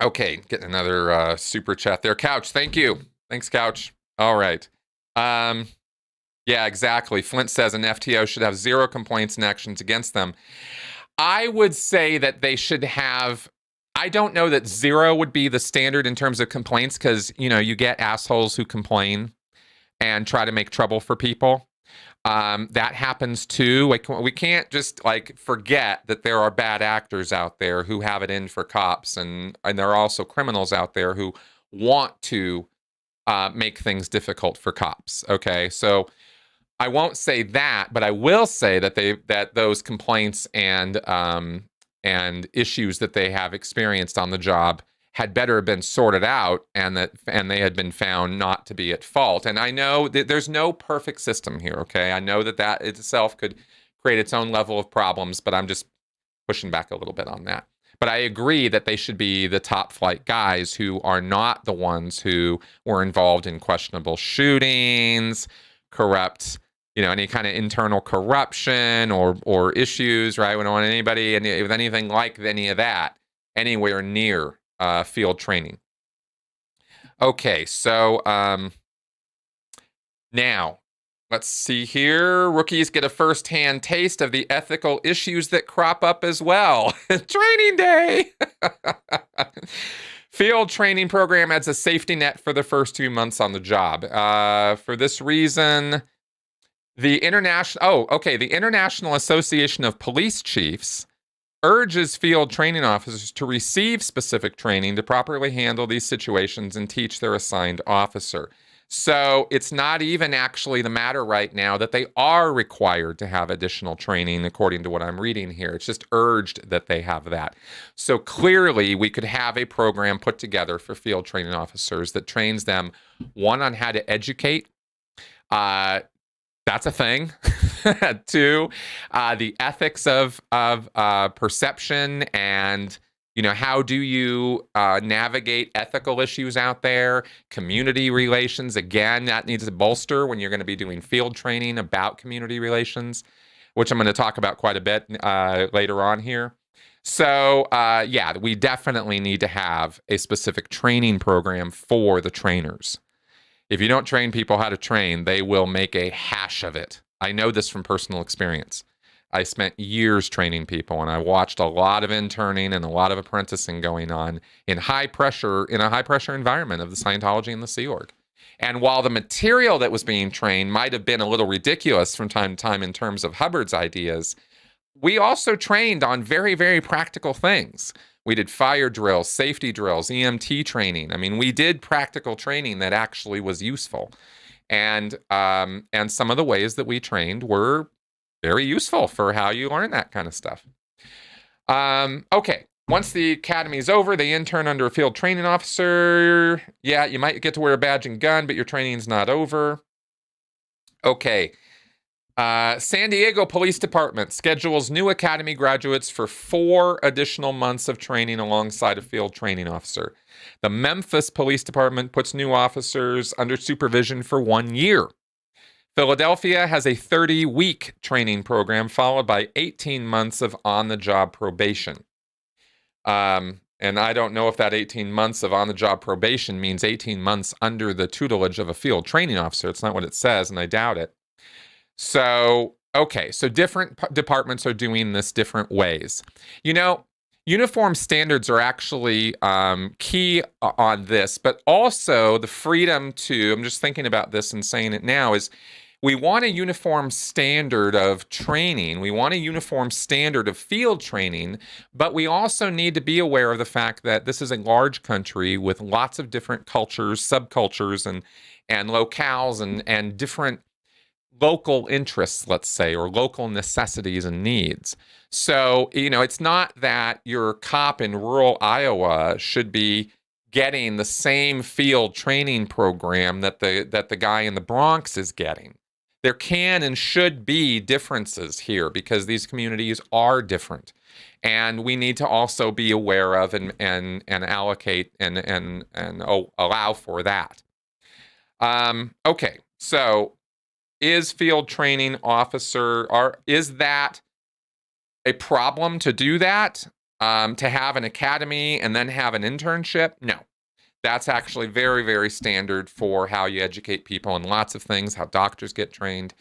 [SPEAKER 1] Okay. Getting another super chat there. Couch. Thank you. Thanks, Couch. All right. Yeah, exactly. Flint says an FTO should have 0 complaints and actions against them. I would say that they should have, I don't know that 0 would be the standard in terms of complaints, because, you get assholes who complain and try to make trouble for people. That happens too. We can't just forget that there are bad actors out there who have it in for cops, and there are also criminals out there who want to make things difficult for cops. Okay, so I won't say that, but I will say that those complaints and issues that they have experienced on the job had better have been sorted out, and they had been found not to be at fault. And I know that there's no perfect system here. Okay, I know that itself could create its own level of problems, but I'm just pushing back a little bit on that. But I agree that they should be the top flight guys who are not the ones who were involved in questionable shootings, corrupt, any kind of internal corruption or issues, right? We don't want anybody with anything like any of that anywhere near field training. Okay, so now let's see here. Rookies get a first-hand taste of the ethical issues that crop up as well. Training day! Field training program adds a safety net for the first 2 months on the job. For this reason, the International Association of Police Chiefs urges field training officers to receive specific training to properly handle these situations and teach their assigned officer. So it's not even actually the matter right now that they are required to have additional training, according to what I'm reading here. It's just urged that they have that. So clearly, we could have a program put together for field training officers that trains them, one, on how to educate. That's a thing. 2, the ethics of perception, and how do you navigate ethical issues out there? Community relations, again, that needs to bolster when you're going to be doing field training about community relations, which I'm going to talk about quite a bit later on here. So, yeah, we definitely need to have a specific training program for the trainers. If you don't train people how to train, they will make a hash of it. I know this from personal experience. I spent years training people, and I watched a lot of interning and a lot of apprenticing going on in a high pressure environment of the Scientology and the Sea Org. And while the material that was being trained might have been a little ridiculous from time to time in terms of Hubbard's ideas, we also trained on very, very practical things. We did fire drills, safety drills, EMT training. I mean, we did practical training that actually was useful. And some of the ways that we trained were very useful for how you learn that kind of stuff. Okay, once the academy is over, they intern under a field training officer. Yeah, you might get to wear a badge and gun, but your training's not over. Okay. San Diego Police Department schedules new academy graduates for 4 additional months of training alongside a field training officer. The Memphis Police Department puts new officers under supervision for 1 year. Philadelphia has a 30-week training program followed by 18 months of on-the-job probation. And I don't know if that 18 months of on-the-job probation means 18 months under the tutelage of a field training officer. It's not what it says, and I doubt it. So, okay, so different departments are doing this different ways. Uniform standards are actually key on this, but also the freedom to, I'm just thinking about this and saying it now, is We want a uniform standard of training. We want a uniform standard of field training, but we also need to be aware of the fact that this is a large country with lots of different cultures, subcultures, and locales and different local interests, let's say, or local necessities and needs. So, it's not that your cop in rural Iowa should be getting the same field training program that the guy in the Bronx is getting. There can and should be differences here because these communities are different. And we need to also be aware of and allocate and allow for that. Okay, so is field training officer, is that a problem to do that? To have an academy and then have an internship? No. That's actually very, very standard for how you educate people in lots of things, how doctors get trained.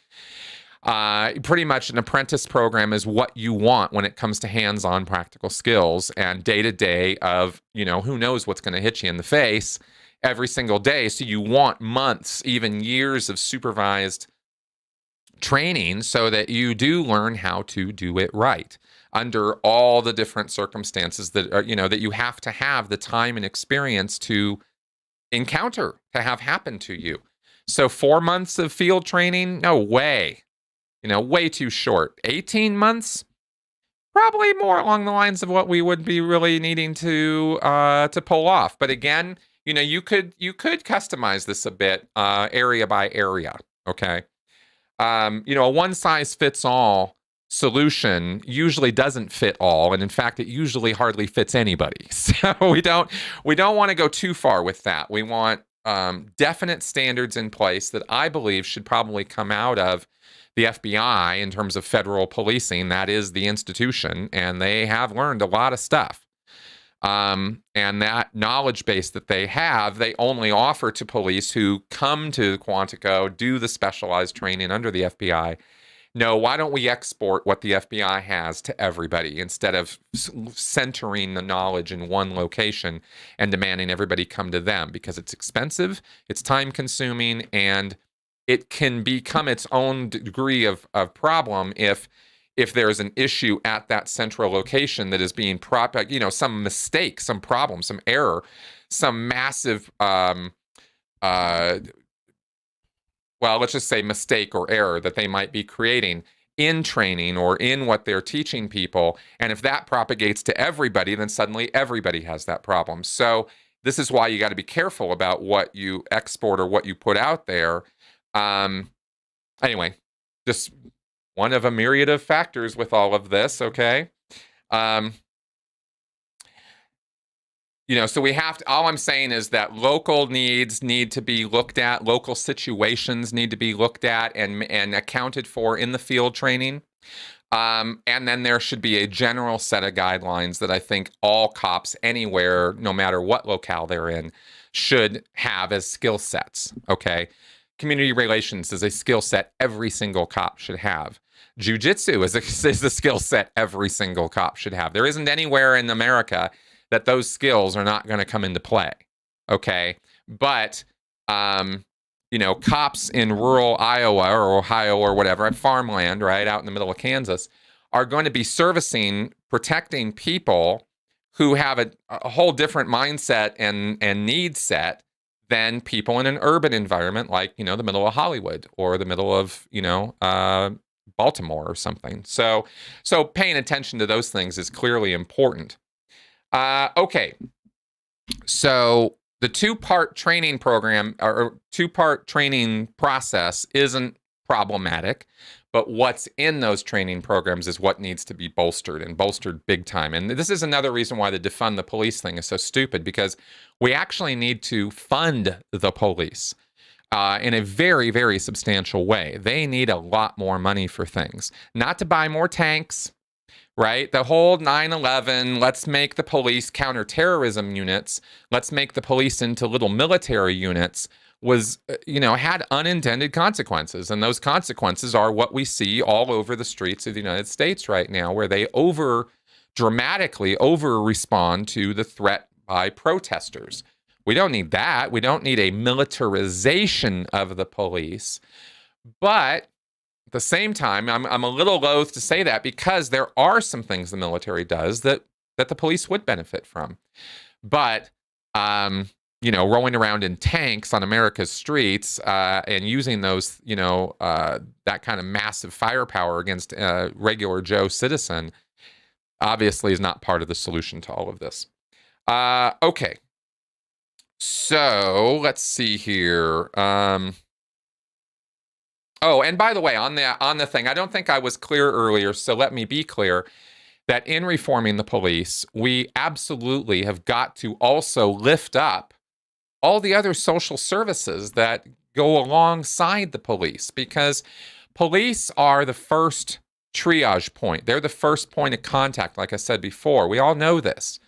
[SPEAKER 1] Pretty much an apprentice program is what you want when it comes to hands-on practical skills and day-to-day of, who knows what's going to hit you in the face every single day. So you want months, even years of supervised training so that you do learn how to do it right under all the different circumstances that are, that you have to have the time and experience to encounter, to have happen to you. So 4 months of field training, no way. Way too short. 18 months, probably more along the lines of what we would be really needing to pull off. But again, you could customize this a bit, area by area. Okay. A one-size-fits-all solution usually doesn't fit all, and in fact, it usually hardly fits anybody. So we don't want to go too far with that. We want definite standards in place that I believe should probably come out of the FBI in terms of federal policing. That is the institution, and they have learned a lot of stuff. And that knowledge base that they have, they only offer to police who come to Quantico, do the specialized training under the FBI. No, why don't we export what the FBI has to everybody instead of centering the knowledge in one location and demanding everybody come to them? Because it's expensive, it's time consuming, and it can become its own degree of problem if there's an issue at that central location that is being some mistake, some problem, some error, some massive, let's just say mistake or error that they might be creating in training or in what they're teaching people. And if that propagates to everybody, then suddenly everybody has that problem. So this is why you got to be careful about what you export or what you put out there. Anyway, just one of a myriad of factors with all of this, okay? So we have to, all I'm saying is that local needs need to be looked at, local situations need to be looked at and accounted for in the field training. And then there should be a general set of guidelines that I think all cops anywhere, no matter what locale they're in, should have as skill sets, okay? Community relations is a skill set every single cop should have. Jiu-jitsu is a skill set every single cop should have. There isn't anywhere in America that those skills are not going to come into play, okay? But, cops in rural Iowa or Ohio or whatever, at farmland, right, out in the middle of Kansas, are going to be protecting people who have a whole different mindset and need set than people in an urban environment like, the middle of Hollywood or the middle of, Baltimore or something. So paying attention to those things is clearly important. Okay, so the two-part training program or two-part training process isn't problematic, but what's in those training programs is what needs to be bolstered and bolstered big time. And this is another reason why the defund the police thing is so stupid, because we actually need to fund the police in a very, very substantial way. They need a lot more money for things, not to buy more tanks, right? The whole 9/11, let's make the police counterterrorism units, let's make the police into little military units, was, had unintended consequences. And those consequences are what we see all over the streets of the United States right now, where they dramatically over-respond to the threat by protesters. We don't need that. We don't need a militarization of the police. But at the same time, I'm a little loath to say that because there are some things the military does that the police would benefit from. But rolling around in tanks on America's streets and using those, that kind of massive firepower against a regular Joe citizen, obviously is not part of the solution to all of this. Okay. So let's see here. Oh, and by the way, on the thing, I don't think I was clear earlier, so let me be clear that in reforming the police, we absolutely have got to also lift up all the other social services that go alongside the police, because police are the first triage point. They're the first point of contact, like I said before. We all know this.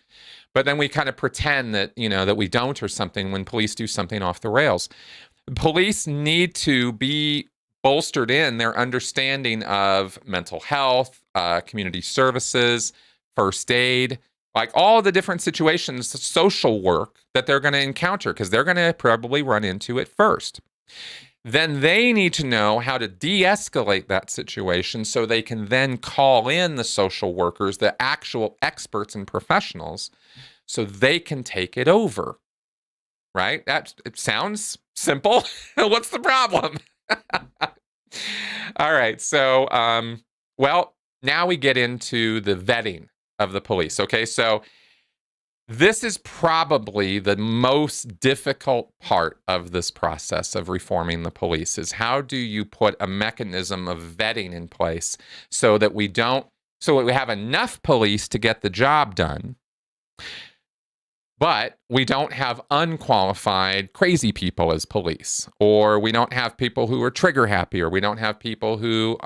[SPEAKER 1] But then we kind of pretend that, that we don't or something when police do something off the rails. Police need to be bolstered in their understanding of mental health, community services, first aid, like all the different situations, social work that they're going to encounter, because they're going to probably run into it first. Then they need to know how to de-escalate that situation so they can then call in the social workers, the actual experts and professionals, so they can take it over. Right? It sounds simple. What's the problem? All right. So, now we get into the vetting of the police. Okay. So this is probably the most difficult part of this process of reforming the police, is how do you put a mechanism of vetting in place so that we have enough police to get the job done, but we don't have unqualified crazy people as police, or we don't have people who are trigger happy, or we don't have people who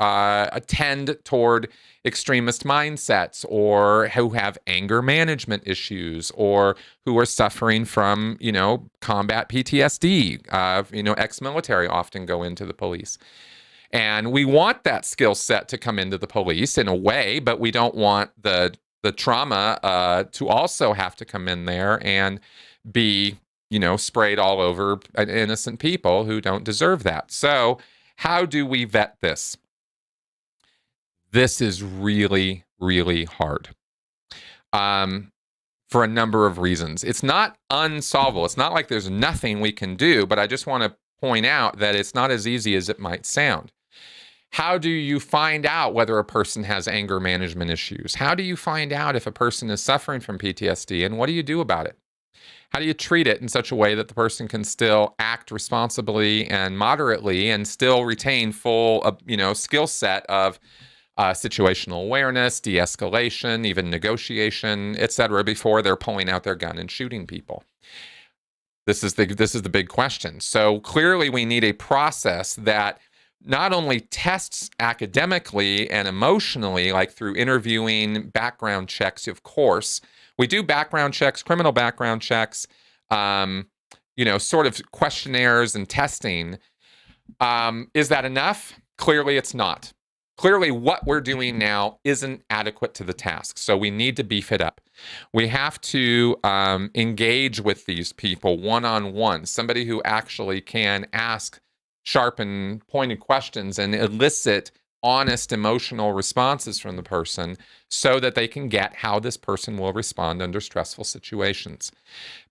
[SPEAKER 1] tend toward extremist mindsets, or who have anger management issues, or who are suffering from, combat PTSD. Ex-military often go into the police. And we want that skill set to come into the police in a way, but we don't want the trauma to also have to come in there and be, sprayed all over innocent people who don't deserve that. So how do we vet this? This is really, really hard for a number of reasons. It's not unsolvable. It's not like there's nothing we can do, but I just want to point out that it's not as easy as it might sound. How do you find out whether a person has anger management issues? How do you find out if a person is suffering from PTSD, and what do you do about it? How do you treat it in such a way that the person can still act responsibly and moderately and still retain full, skill set of situational awareness, de-escalation, even negotiation, etc., before they're pulling out their gun and shooting people? This is the big question. So clearly we need a process that not only tests academically and emotionally, like through interviewing, background checks, of course. We do background checks, criminal background checks, sort of questionnaires and testing. Is that enough? Clearly it's not. Clearly what we're doing now isn't adequate to the task, so we need to beef it up. We have to engage with these people one-on-one, somebody who actually can ask sharp and pointed questions and elicit honest emotional responses from the person so that they can get how this person will respond under stressful situations.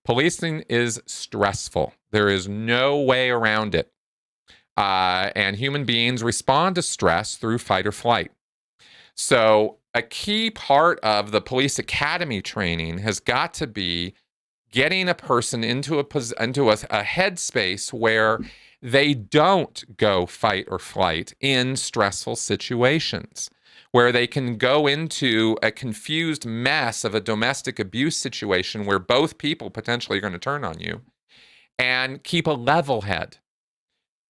[SPEAKER 1] Policing is stressful. There is no way around it. And human beings respond to stress through fight or flight. So a key part of the police academy training has got to be getting a person into a headspace where they don't go fight or flight in stressful situations, where they can go into a confused mess of a domestic abuse situation where both people potentially are going to turn on you, and keep a level head,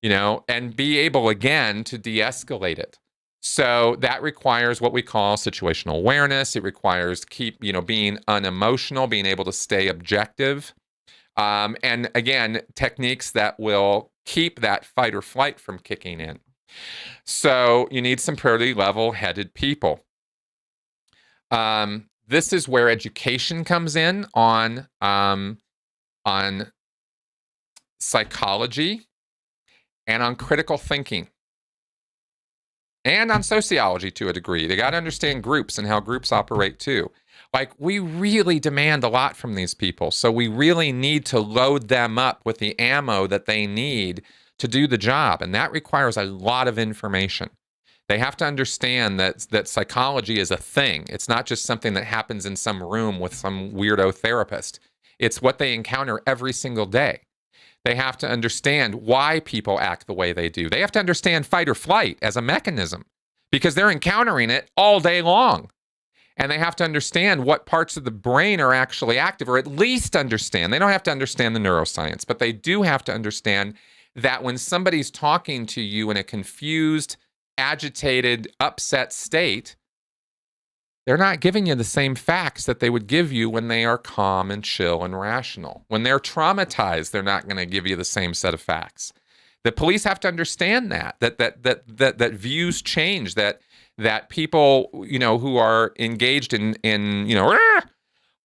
[SPEAKER 1] and be able again to de-escalate it. So that requires what we call situational awareness. It requires being unemotional, being able to stay objective. And again, techniques that will keep that fight or flight from kicking in. So you need some pretty level-headed people. This is where education comes in on psychology and on critical thinking. and on sociology to a degree. They got to understand groups and how groups operate too. Like, we really demand a lot from these people. So we really need to load them up with the ammo that they need to do the job. And that requires a lot of information. They have to understand that psychology is a thing. It's not just something that happens in some room with some weirdo therapist. It's what they encounter every single day. They have to understand why people act the way they do. They have to understand fight or flight as a mechanism because they're encountering it all day long. And they have to understand what parts of the brain are actually active, or at least understand. They don't have to understand the neuroscience, but they do have to understand that when somebody's talking to you in a confused, agitated, upset state, they're not giving you the same facts that they would give you when they are calm and chill and rational. When they're traumatized, they're not going to give you the same set of facts. The police have to understand that views change, that people, who are engaged in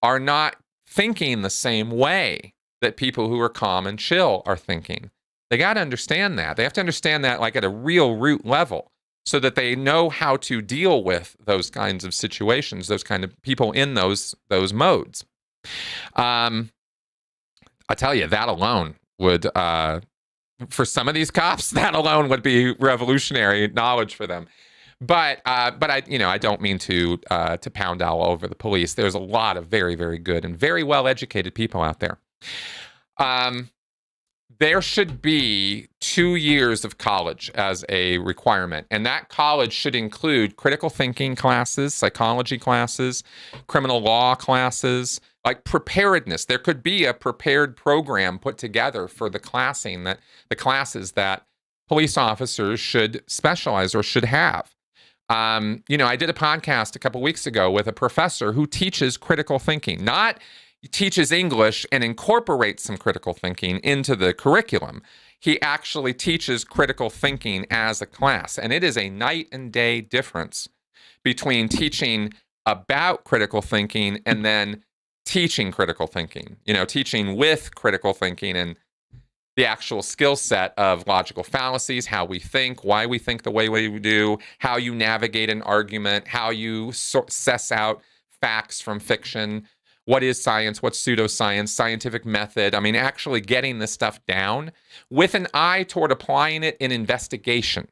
[SPEAKER 1] are not thinking the same way that people who are calm and chill are thinking. They got to understand that. They have to understand that like at a real root level so that they know how to deal with those kinds of situations, those kind of people in those modes. I tell you, that alone would, for some of these cops, that alone would be revolutionary knowledge for them. But I don't mean to pound all over the police. There's a lot of very, very good and very well-educated people out there. There should be 2 years of college as a requirement, and that college should include critical thinking classes, psychology classes, criminal law classes, like preparedness. There could be a prepared program put together for the classes that police officers should specialize or should have. I did a podcast a couple weeks ago with a professor who teaches critical thinking, not teaches English and incorporates some critical thinking into the curriculum. He actually teaches critical thinking as a class. And it is a night and day difference between teaching about critical thinking and then teaching critical thinking, teaching with critical thinking and the actual skill set of logical fallacies, how we think, why we think the way we do, how you navigate an argument, how you suss out facts from fiction, what is science, what's pseudoscience, scientific method. I mean, actually getting this stuff down with an eye toward applying it in investigation.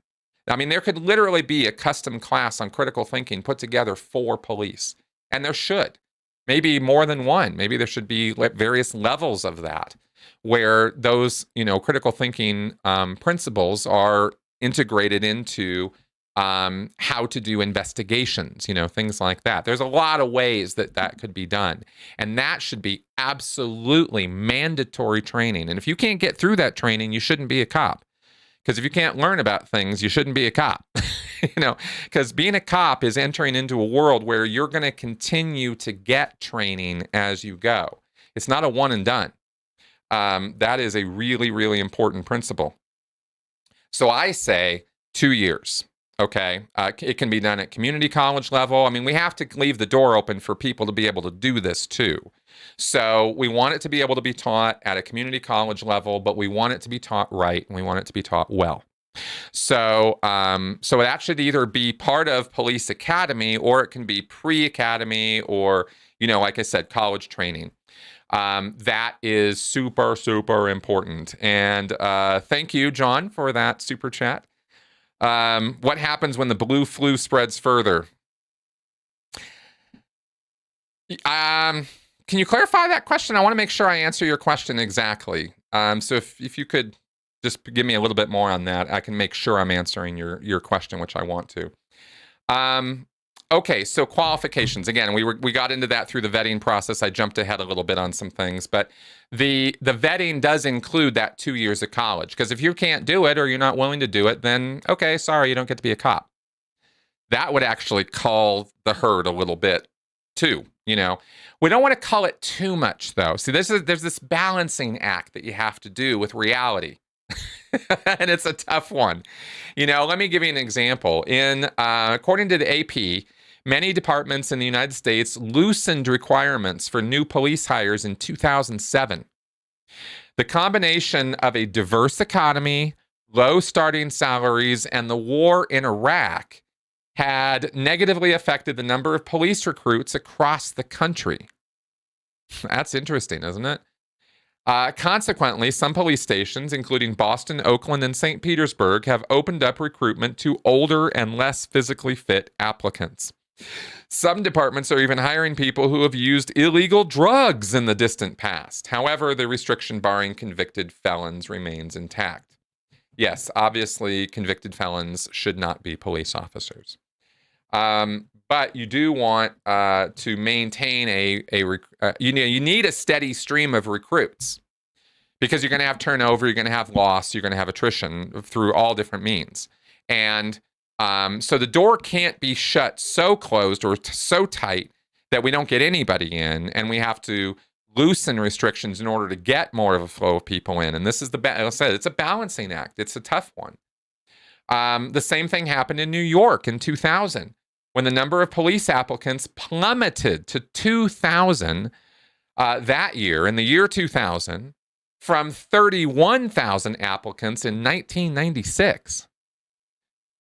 [SPEAKER 1] I mean, there could literally be a custom class on critical thinking put together for police, and there should. Maybe more than one. Maybe there should be various levels of that, where those, critical thinking principles are integrated into how to do investigations, things like that. There's a lot of ways that could be done. And that should be absolutely mandatory training. And if you can't get through that training, you shouldn't be a cop. Because if you can't learn about things, you shouldn't be a cop. Because being a cop is entering into a world where you're going to continue to get training as you go. It's not a one and done. That is a really, really important principle. So I say 2 years. Okay. It can be done at community college level. I mean, we have to leave the door open for people to be able to do this too. So we want it to be able to be taught at a community college level, but we want it to be taught right, and we want it to be taught well. So that should either be part of police academy, or it can be pre-academy, or, like I said, college training. That is super, super important. And thank you, John, for that super chat. What happens when the blue flu spreads further? Can you clarify that question? I want to make sure I answer your question exactly. So if you could just give me a little bit more on that, I can make sure I'm answering your question, which I want to. Okay, so qualifications. Again, we got into that through the vetting process. I jumped ahead a little bit on some things, but the vetting does include that 2 years of college. Because if you can't do it or you're not willing to do it, then okay, sorry, you don't get to be a cop. That would actually cull the herd a little bit too. We don't want to cull it too much though. See, there's this balancing act that you have to do with reality. And it's a tough one. Let me give you an example. According to the AP, many departments in the United States loosened requirements for new police hires in 2007. The combination of a diverse economy, low starting salaries, and the war in Iraq had negatively affected the number of police recruits across the country. That's interesting, isn't it? Consequently, some police stations, including Boston, Oakland, and St. Petersburg, have opened up recruitment to older and less physically fit applicants. Some departments are even hiring people who have used illegal drugs in the distant past. However, the restriction barring convicted felons remains intact. Yes, obviously, convicted felons should not be police officers. But you do want to maintain you need a steady stream of recruits, because you're going to have turnover, you're going to have loss, you're going to have attrition through all different means. And so the door can't be shut so closed or so tight that we don't get anybody in, and we have to loosen restrictions in order to get more of a flow of people in. And this is like I said, it's a balancing act. It's a tough one. The same thing happened in New York in 2000, when the number of police applicants plummeted to 2,000 that year, in the year 2000, from 31,000 applicants in 1996.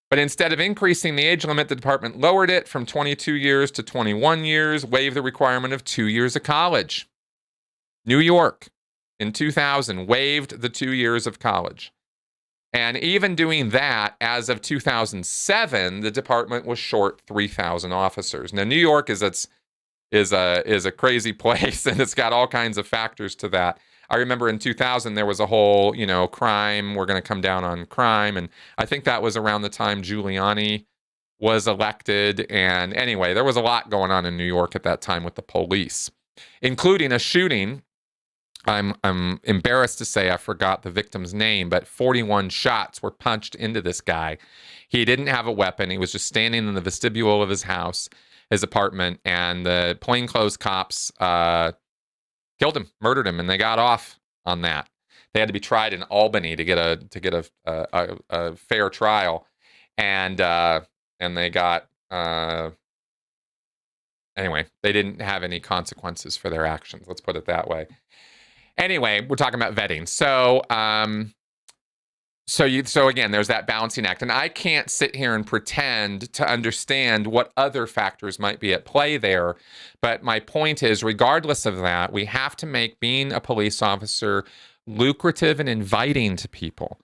[SPEAKER 1] But instead of increasing the age limit, the department lowered it from 22 years to 21 years, waived the requirement of 2 years of college. New York, in 2000, waived the 2 years of college. And even doing that, as of 2007, the department was short 3,000 officers. Now, New York is a crazy place, and it's got all kinds of factors to that. I remember in 2000, there was a whole, crime. We're going to come down on crime. And I think that was around the time Giuliani was elected. And anyway, there was a lot going on in New York at that time with the police, including a shooting. I'm embarrassed to say I forgot the victim's name, but 41 shots were punched into this guy. He didn't have a weapon. He was just standing in the vestibule of his house, his apartment, and the plainclothes cops killed him, murdered him, and they got off on that. They had to be tried in Albany to get a fair trial, and they got anyway. They didn't have any consequences for their actions. Let's put it that way. Anyway, we're talking about vetting. So again, there's that balancing act, and I can't sit here and pretend to understand what other factors might be at play there. But my point is, regardless of that, we have to make being a police officer lucrative and inviting to people.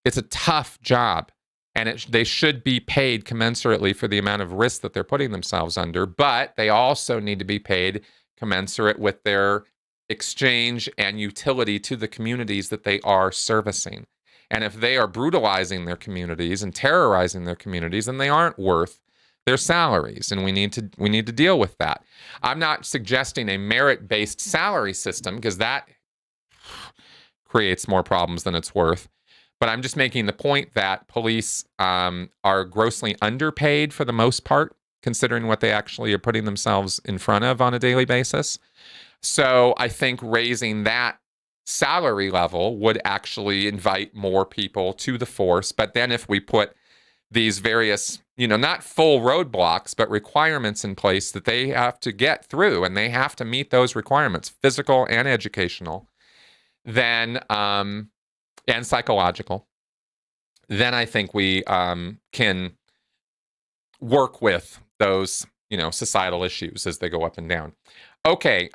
[SPEAKER 1] It's a tough job, and they should be paid commensurately for the amount of risk that they're putting themselves under. But they also need to be paid commensurate with their exchange and utility to the communities that they are servicing. And if they are brutalizing their communities and terrorizing their communities, then they aren't worth their salaries, and we need to deal with that. I'm not suggesting a merit-based salary system, because that creates more problems than it's worth. But I'm just making the point that police are grossly underpaid for the most part, considering what they actually are putting themselves in front of on a daily basis. So I think raising that salary level would actually invite more people to the force. But then if we put these various, not full roadblocks, but requirements in place that they have to get through, and they have to meet those requirements, physical and educational, then and psychological, then I think we can work with those, societal issues as they go up and down. Okay,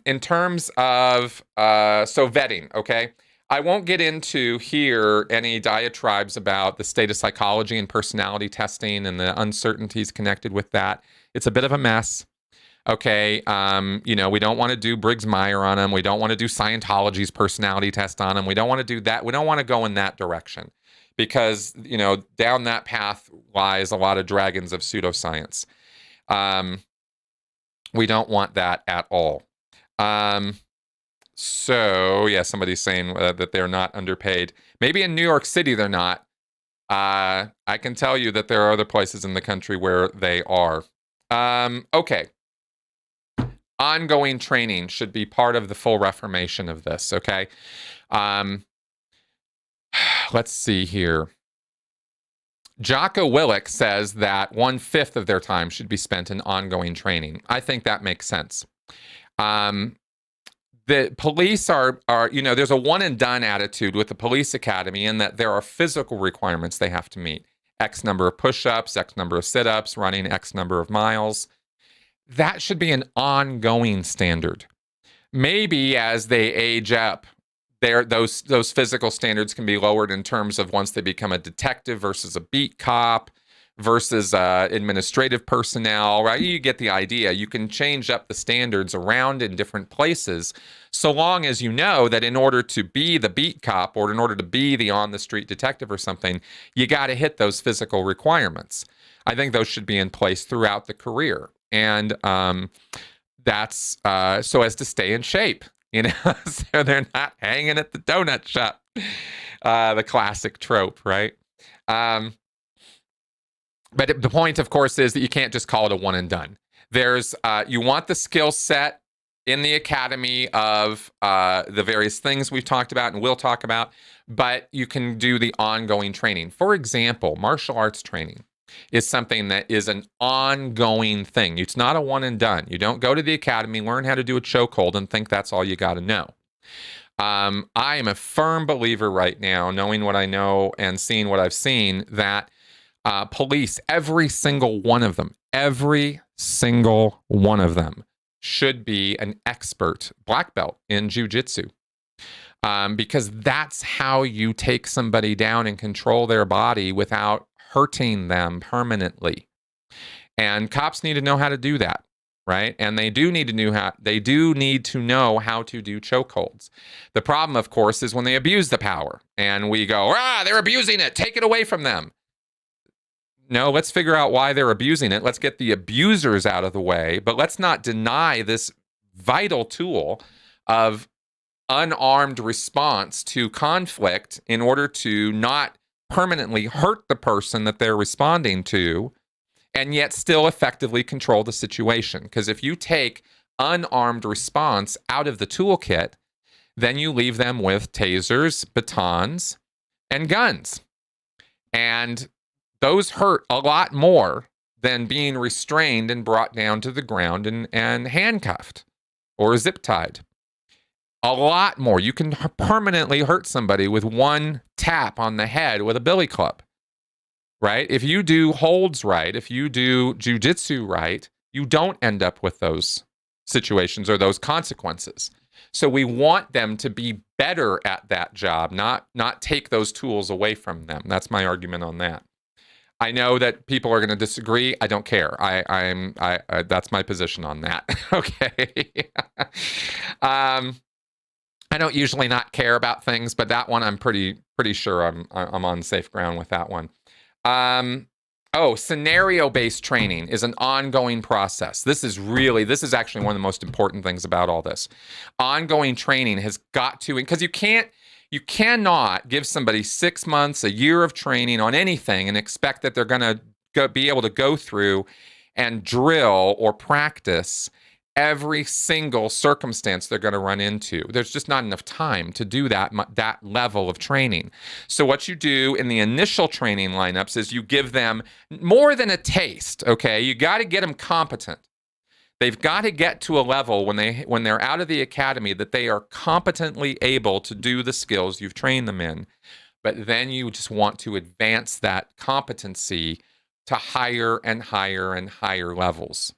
[SPEAKER 1] in terms of, so vetting, okay? I won't get into here any diatribes about the state of psychology and personality testing and the uncertainties connected with that. It's a bit of a mess, okay? We don't want to do Briggs-Meyer on them. We don't want to do Scientology's personality test on them. We don't want to do that. We don't want to go in that direction, because, down that path lies a lot of dragons of pseudoscience. We don't want that at all. So, yeah, somebody's saying that they're not underpaid. Maybe in New York City they're not. I can tell you that there are other places in the country where they are. Okay. Ongoing training should be part of the full reformation of this, okay? Let's see here. Jocko Willink says that 1/5 of their time should be spent in ongoing training. I think that makes sense. The police are, there's a one and done attitude with the police academy in that there are physical requirements they have to meet. X number of push-ups, X number of sit-ups, running X number of miles. That should be an ongoing standard. Maybe as they age up, those physical standards can be lowered in terms of once they become a detective versus a beat cop versus administrative personnel, right? You get the idea. You can change up the standards around in different places, so long as you know that in order to be the beat cop or in order to be the on-the-street detective or something, you got to hit those physical requirements. I think those should be in place throughout the career. And that's so as to stay in shape, so they're not hanging at the donut shop. The classic trope, right? But the point, of course, is that you can't just call it a one and done. You want the skill set in the academy of the various things we've talked about and will talk about, but you can do the ongoing training. For example, martial arts training is something that is an ongoing thing. It's not a one and done. You don't go to the academy, learn how to do a chokehold, and think that's all you got to know. I am a firm believer right now, knowing what I know and seeing what I've seen, that police, every single one of them should be an expert black belt in jiu-jitsu. Because that's how you take somebody down and control their body without hurting them permanently. And cops need to know how to do that, right? And they do need to know how to do chokeholds. The problem, of course, is when they abuse the power and we go, they're abusing it, take it away from them. No, let's figure out why they're abusing it. Let's get the abusers out of the way, but let's not deny this vital tool of unarmed response to conflict in order to not permanently hurt the person that they're responding to and yet still effectively control the situation. Because if you take unarmed response out of the toolkit, then you leave them with tasers, batons, and guns. And those hurt a lot more than being restrained and brought down to the ground and handcuffed or zip tied. A lot more. You can permanently hurt somebody with one tap on the head with a billy club, right? If you do holds right, if you do jujitsu right, you don't end up with those situations or those consequences. So we want them to be better at that job, not take those tools away from them. That's my argument on that. I know that people are going to disagree. I don't care. I that's my position on that. Okay. I don't usually not care about things, but that one I'm pretty sure I'm on safe ground with that one. Scenario-based training is an ongoing process. This is actually one of the most important things about all this. Ongoing training has got to, because you cannot give somebody 6 months, a year of training on anything and expect that they're going to be able to go through and drill or practice every single circumstance they're going to run into. There's just not enough time to do that level of training. So what you do in the initial training lineups is you give them more than a taste, okay? You got to get them competent. They've got to get to a level when they're out of the academy that they are competently able to do the skills you've trained them in. But then you just want to advance that competency to higher and higher and higher levels.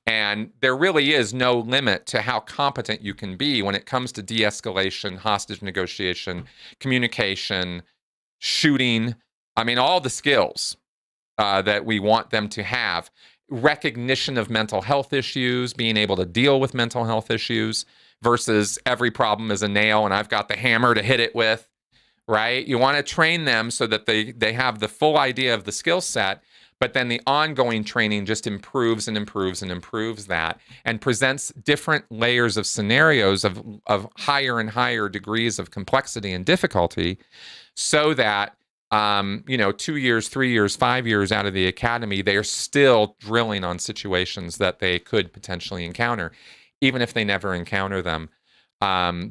[SPEAKER 1] And there really is no limit to how competent you can be when it comes to de-escalation, hostage negotiation, communication, shooting. I mean, all the skills that we want them to have. Recognition of mental health issues, being able to deal with mental health issues versus every problem is a nail and I've got the hammer to hit it with, right? You want to train them so that they have the full idea of the skill set. But then the ongoing training just improves and improves and improves that and presents different layers of scenarios of higher and higher degrees of complexity and difficulty so that, 2 years, 3 years, 5 years out of the academy, they're still drilling on situations that they could potentially encounter. Even if they never encounter them,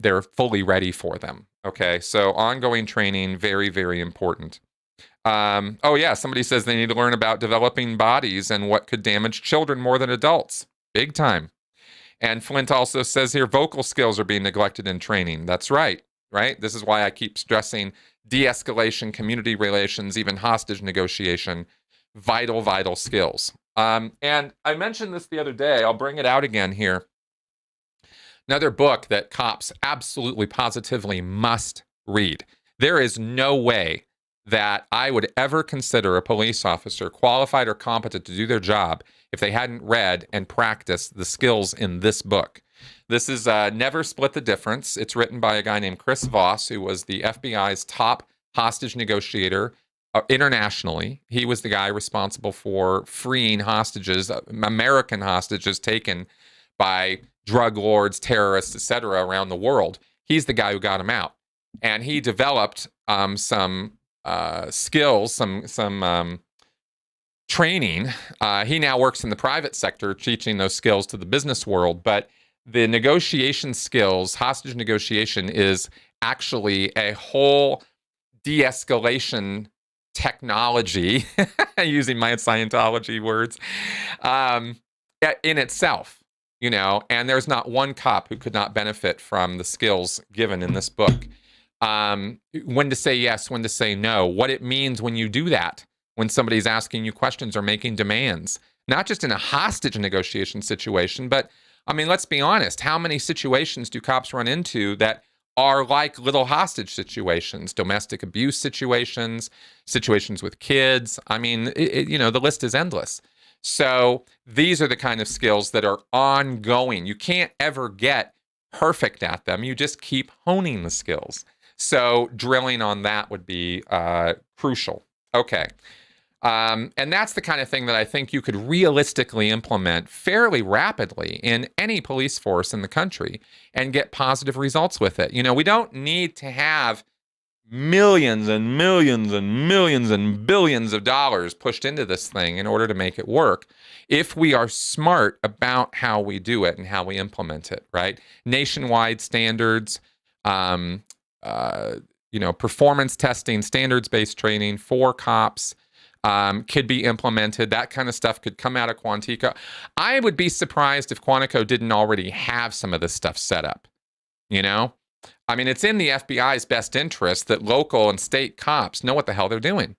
[SPEAKER 1] they're fully ready for them. Okay, so ongoing training, very, very important. Somebody says they need to learn about developing bodies and what could damage children more than adults. Big time. And Flint also says here, vocal skills are being neglected in training. That's right, right? This is why I keep stressing de-escalation, community relations, even hostage negotiation, vital, vital skills. And I mentioned this the other day. I'll bring it out again here. Another book that cops absolutely positively must read. There is no way that I would ever consider a police officer qualified or competent to do their job if they hadn't read and practiced the skills in this book. This is Never Split the Difference. It's written by a guy named Chris Voss, who was the FBI's top hostage negotiator internationally. He was the guy responsible for freeing hostages, American hostages taken by drug lords, terrorists, etc., around the world. He's the guy who got them out, and he developed some skills, some training. He now works in the private sector, teaching those skills to the business world. But the negotiation skills, hostage negotiation, is actually a whole de-escalation technology, using my Scientology words, in itself. You know, and there's not one cop who could not benefit from the skills given in this book. When to say yes, when to say no, what it means when you do that, when somebody's asking you questions or making demands, not just in a hostage negotiation situation, but I mean, let's be honest, how many situations do cops run into that are like little hostage situations, domestic abuse situations, situations with kids? I mean, you know, the list is endless. So these are the kind of skills that are ongoing. You can't ever get perfect at them. You just keep honing the skills. So drilling on that would be crucial. Okay. And that's the kind of thing that I think you could realistically implement fairly rapidly in any police force in the country and get positive results with it. You know, we don't need to have millions and millions and millions and billions of dollars pushed into this thing in order to make it work if we are smart about how we do it and how we implement it, right? Nationwide standards, you know, performance testing, standards-based training for cops could be implemented. That kind of stuff could come out of Quantico. I would be surprised if Quantico didn't already have some of this stuff set up, you know? I mean, it's in the FBI's best interest that local and state cops know what the hell they're doing.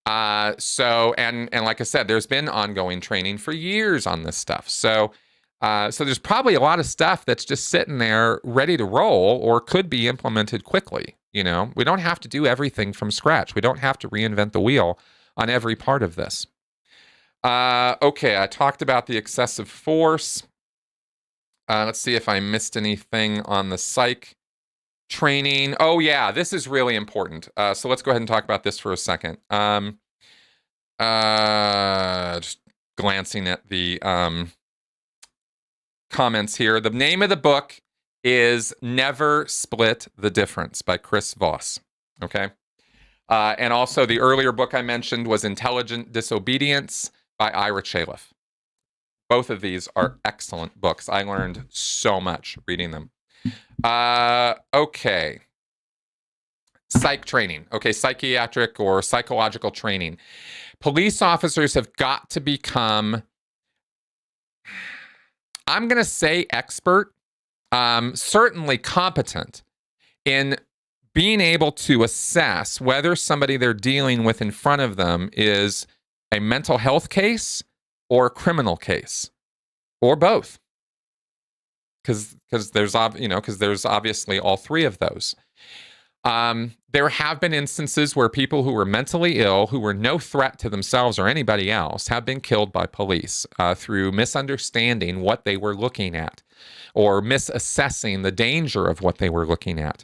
[SPEAKER 1] So like I said, there's been ongoing training for years on this stuff. So there's probably a lot of stuff that's just sitting there ready to roll or could be implemented quickly. You know, we don't have to do everything from scratch. We don't have to reinvent the wheel on every part of this. Okay, I talked about the excessive force. Let's see if I missed anything on the psych training. Oh yeah, this is really important. So let's go ahead and talk about this for a second. Just glancing at the comments here. The name of the book is Never Split the Difference by Chris Voss. Okay. And also the earlier book I mentioned was Intelligent Disobedience by Ira Chaleff. Both of these are excellent books. I learned so much reading them. Okay. Psych training. Okay, psychiatric or psychological training. Police officers have got to become, I'm going to say expert, certainly competent in being able to assess whether somebody they're dealing with in front of them is a mental health case or a criminal case, or both. Because there's obviously all three of those. There have been instances where people who were mentally ill, who were no threat to themselves or anybody else, have been killed by police through misunderstanding what they were looking at or misassessing the danger of what they were looking at.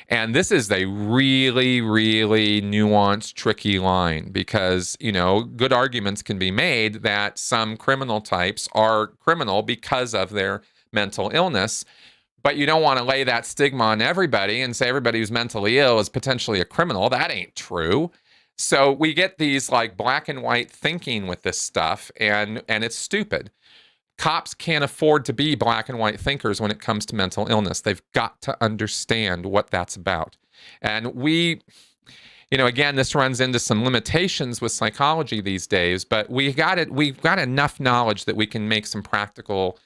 [SPEAKER 1] And this is a really, really nuanced, tricky line because, you know, good arguments can be made that some criminal types are criminal because of their mental illness. But you don't want to lay that stigma on everybody and say everybody who's mentally ill is potentially a criminal. That ain't true. So we get these like black and white thinking with this stuff, and it's stupid. Cops can't afford to be black and white thinkers when it comes to mental illness. They've got to understand what that's about. And we, you know, again, this runs into some limitations with psychology these days, but we've got enough knowledge that we can make some practical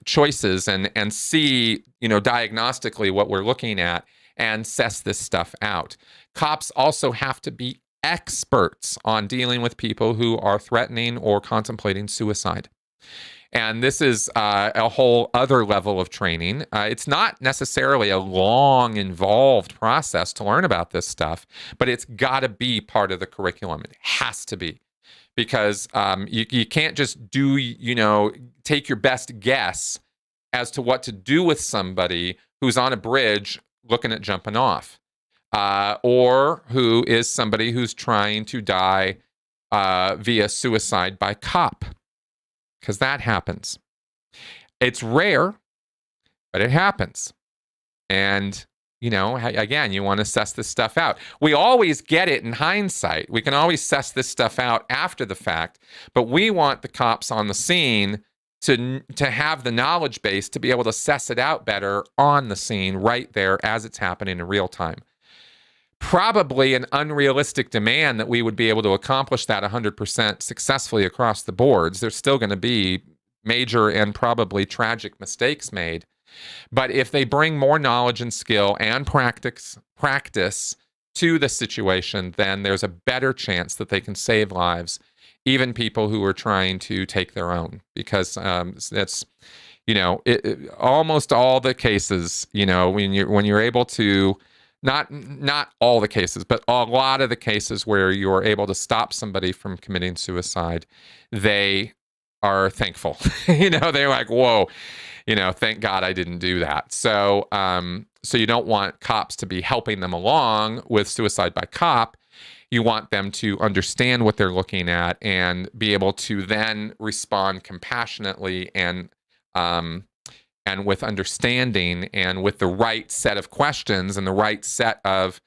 [SPEAKER 1] choices and see, diagnostically what we're looking at and suss this stuff out. Cops also have to be experts on dealing with people who are threatening or contemplating suicide. And this is a whole other level of training. It's not necessarily a long, involved process to learn about this stuff, but it's got to be part of the curriculum. It has to be. Because you can't just take your best guess as to what to do with somebody who's on a bridge looking at jumping off, or who is somebody who's trying to die via suicide by cop, because that happens. It's rare, but it happens. And again, you want to suss this stuff out. We always get it in hindsight. We can always suss this stuff out after the fact, but we want the cops on the scene to have the knowledge base to be able to suss it out better on the scene right there as it's happening in real time. Probably an unrealistic demand that we would be able to accomplish that 100% successfully across the boards. There's still going to be major and probably tragic mistakes made. But if they bring more knowledge and skill and practice to the situation, then there's a better chance that they can save lives, even people who are trying to take their own. Because that's, almost all the cases, when you're able to, not all the cases, but a lot of the cases where you're able to stop somebody from committing suicide, they are thankful. They're like, whoa. Thank God I didn't do that. So you don't want cops to be helping them along with suicide by cop. You want them to understand what they're looking at and be able to then respond compassionately and with understanding and with the right set of questions and the right set of,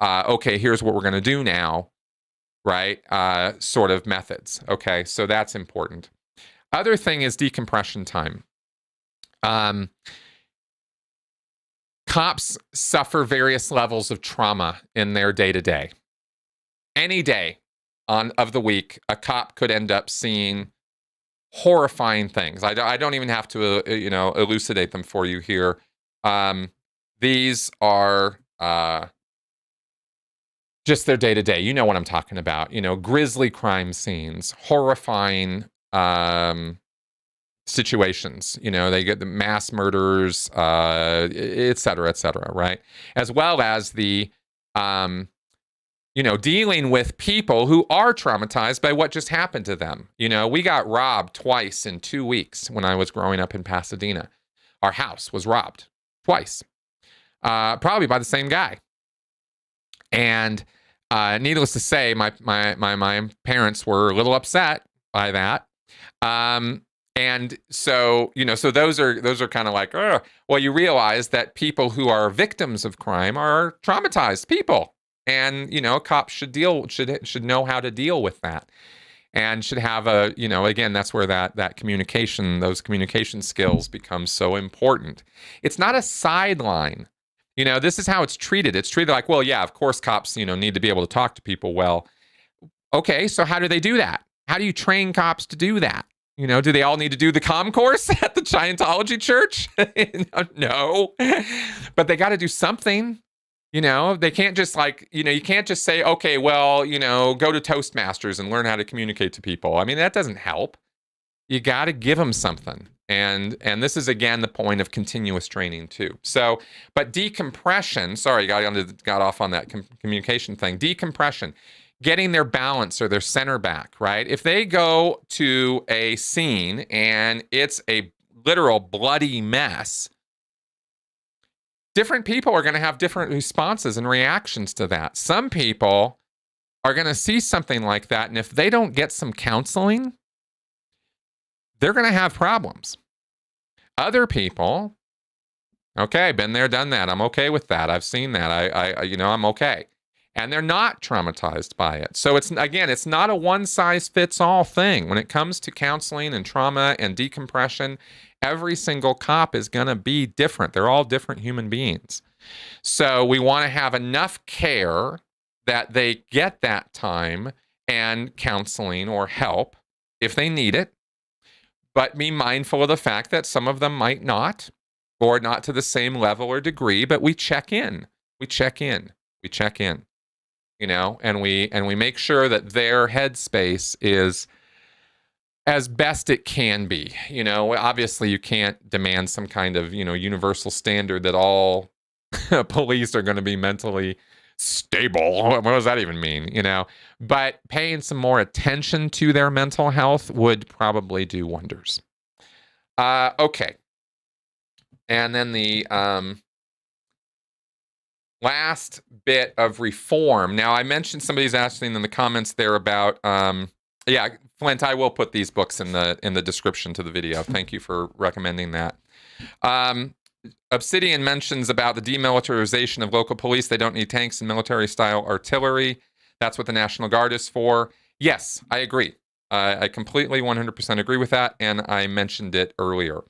[SPEAKER 1] okay, here's what we're going to do now, right? Sort of methods. Okay, so that's important. Other thing is decompression time. Cops suffer various levels of trauma in their day-to-day. Any day of the week, a cop could end up seeing horrifying things. I don't even have to, elucidate them for you here. These are just their day-to-day. You know what I'm talking about. Grisly crime scenes, horrifying situations. They get the mass murders, et cetera, right? As well as the, dealing with people who are traumatized by what just happened to them. We got robbed twice in 2 weeks when I was growing up in Pasadena. Our house was robbed twice, probably by the same guy. And needless to say, my parents were a little upset by that. And so, so those are kind of like, oh, well, you realize that people who are victims of crime are traumatized people. And, cops should know how to deal with that, and should have again, that's where that communication, those communication skills become so important. It's not a sideline. This is how it's treated. It's treated like, well, yeah, of course, cops, need to be able to talk to people well. Okay, so how do they do that? How do you train cops to do that? Do they all need to do the comm course at the Scientology church? No, but they got to do something. They can't just you can't just say, okay, well, go to Toastmasters and learn how to communicate to people. I mean, that doesn't help. You got to give them something. And this is, again, the point of continuous training too. So, but decompression, sorry, got off on that communication thing. Decompression. Getting their balance or their center back, right? If they go to a scene and it's a literal bloody mess, different people are going to have different responses and reactions to that. Some people are going to see something like that, and if they don't get some counseling, they're going to have problems. Other people, okay, been there, done that. I'm okay with that. I've seen that. I'm okay. And they're not traumatized by it. So it's not a one-size-fits-all thing. When it comes to counseling and trauma and decompression, every single cop is going to be different. They're all different human beings. So we want to have enough care that they get that time and counseling or help if they need it. but be mindful of the fact that some of them might not, or not to the same level or degree, but we check in. We check in. We check in. You know, and we make sure that their headspace is as best it can be. You know, obviously you can't demand some kind of, you know, universal standard that all police are going to be mentally stable. What does that even mean? You know, but paying some more attention to their mental health would probably do wonders. Okay. And then the last bit of reform. Now, I mentioned somebody's asking in the comments there about, yeah, Flint, I will put these books in the description to the video. Thank you for recommending that. Obsidian mentions about the demilitarization of local police. They don't need tanks and military-style artillery. That's what the National Guard is for. Yes, I agree. I completely 100% agree with that, and I mentioned it earlier.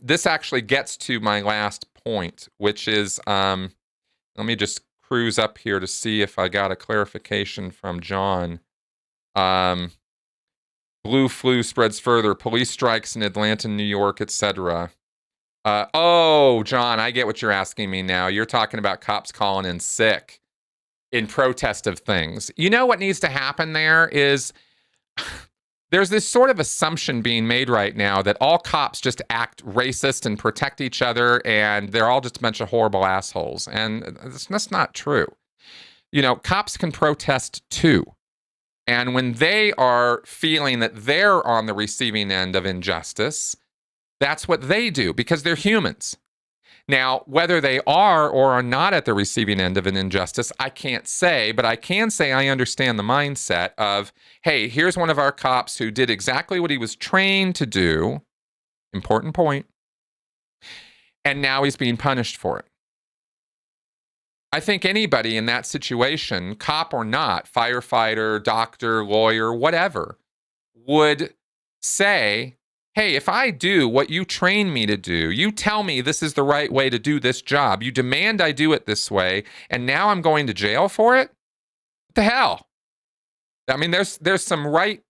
[SPEAKER 1] This actually gets to my last point, which is, let me just cruise up here to see if I got a clarification from John. Blue flu spreads further. Police strikes in Atlanta, New York, etc. Oh, John, I get what you're asking me now. You're talking about cops calling in sick in protest of things. You know what needs to happen there is there's this sort of assumption being made right now that all cops just act racist and protect each other and they're all just a bunch of horrible assholes. And that's not true. You know, cops can protest too. And when they are feeling that they're on the receiving end of injustice, that's what they do because they're humans. Now, whether they are or are not at the receiving end of an injustice, I can't say, but I can say I understand the mindset of, hey, here's one of our cops who did exactly what he was trained to do, important point, and now he's being punished for it. I think anybody in that situation, cop or not, firefighter, doctor, lawyer, whatever, would say, hey, if I do what you train me to do, you tell me this is the right way to do this job, you demand I do it this way, and now I'm going to jail for it? What the hell? I mean, there's some right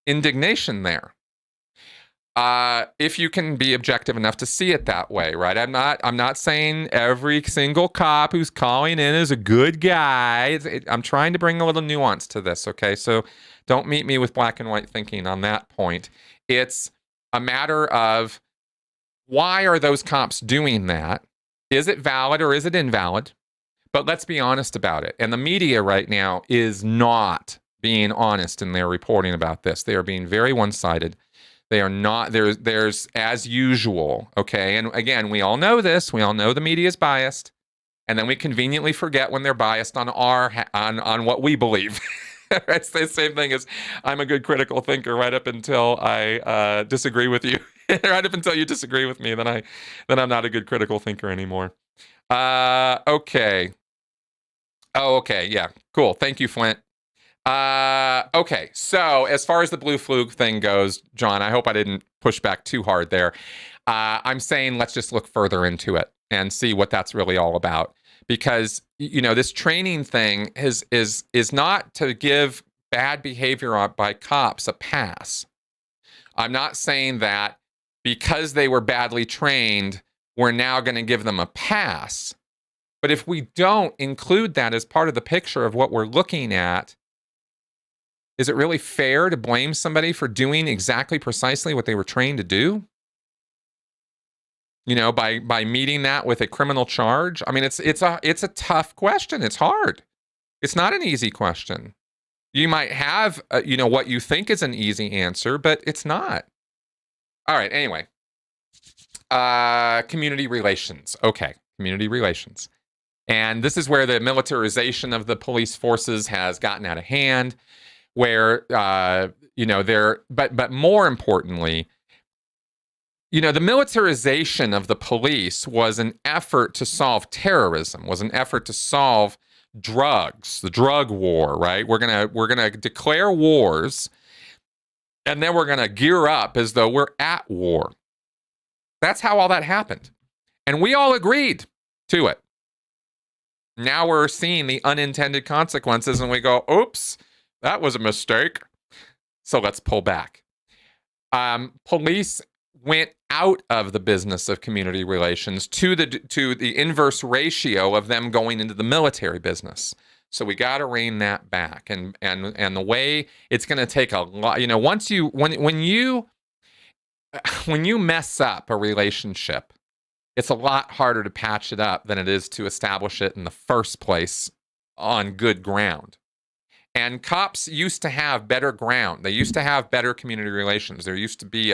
[SPEAKER 1] indignation there. If you can be objective enough to see it that way, right? I'm not saying every single cop who's calling in is a good guy. I'm trying to bring a little nuance to this, okay? So don't meet me with black and white thinking on that point. It's a matter of why are those cops doing that? Is it valid or is it invalid? But let's be honest about it. And the media right now is not being honest in their reporting about this. They are being very one-sided. They are not, there's as usual, okay? And again, we all know this. We all know the media is biased. And then we conveniently forget when they're biased on on what we believe. It's the same thing as I'm a good critical thinker right up until I disagree with you. Right up until you disagree with me, then I'm not a good critical thinker anymore. Okay. Oh, okay. Yeah. Cool. Thank you, Flint. Okay. So as far as the blue flu thing goes, John, I hope I didn't push back too hard there. I'm saying let's just look further into it and see what that's really all about. Because, you know, this training thing is not to give bad behavior by cops a pass. I'm not saying that because they were badly trained, we're now going to give them a pass. But if we don't include that as part of the picture of what we're looking at, is it really fair to blame somebody for doing exactly precisely what they were trained to do? You know, by meeting that with a criminal charge? I mean, it's a tough question. It's hard. It's not an easy question. You might have, you know, what you think is an easy answer, but it's not. All right. Anyway, community relations. Okay, community relations, and this is where the militarization of the police forces has gotten out of hand. Where you know, but more importantly, you know, the militarization of the police was an effort to solve terrorism, was an effort to solve drugs, the drug war, right? We're gonna declare wars, and then we're gonna gear up as though we're at war. That's how all that happened. And we all agreed to it. Now we're seeing the unintended consequences, and we go, oops, that was a mistake. So let's pull back. Police went out of the business of community relations to the inverse ratio of them going into the military business. So we got to rein that back, and the way it's going to take a lot. Once you when you mess up a relationship, it's a lot harder to patch it up than it is to establish it in the first place on good ground. And cops used to have better ground. They used to have better community relations. There used to be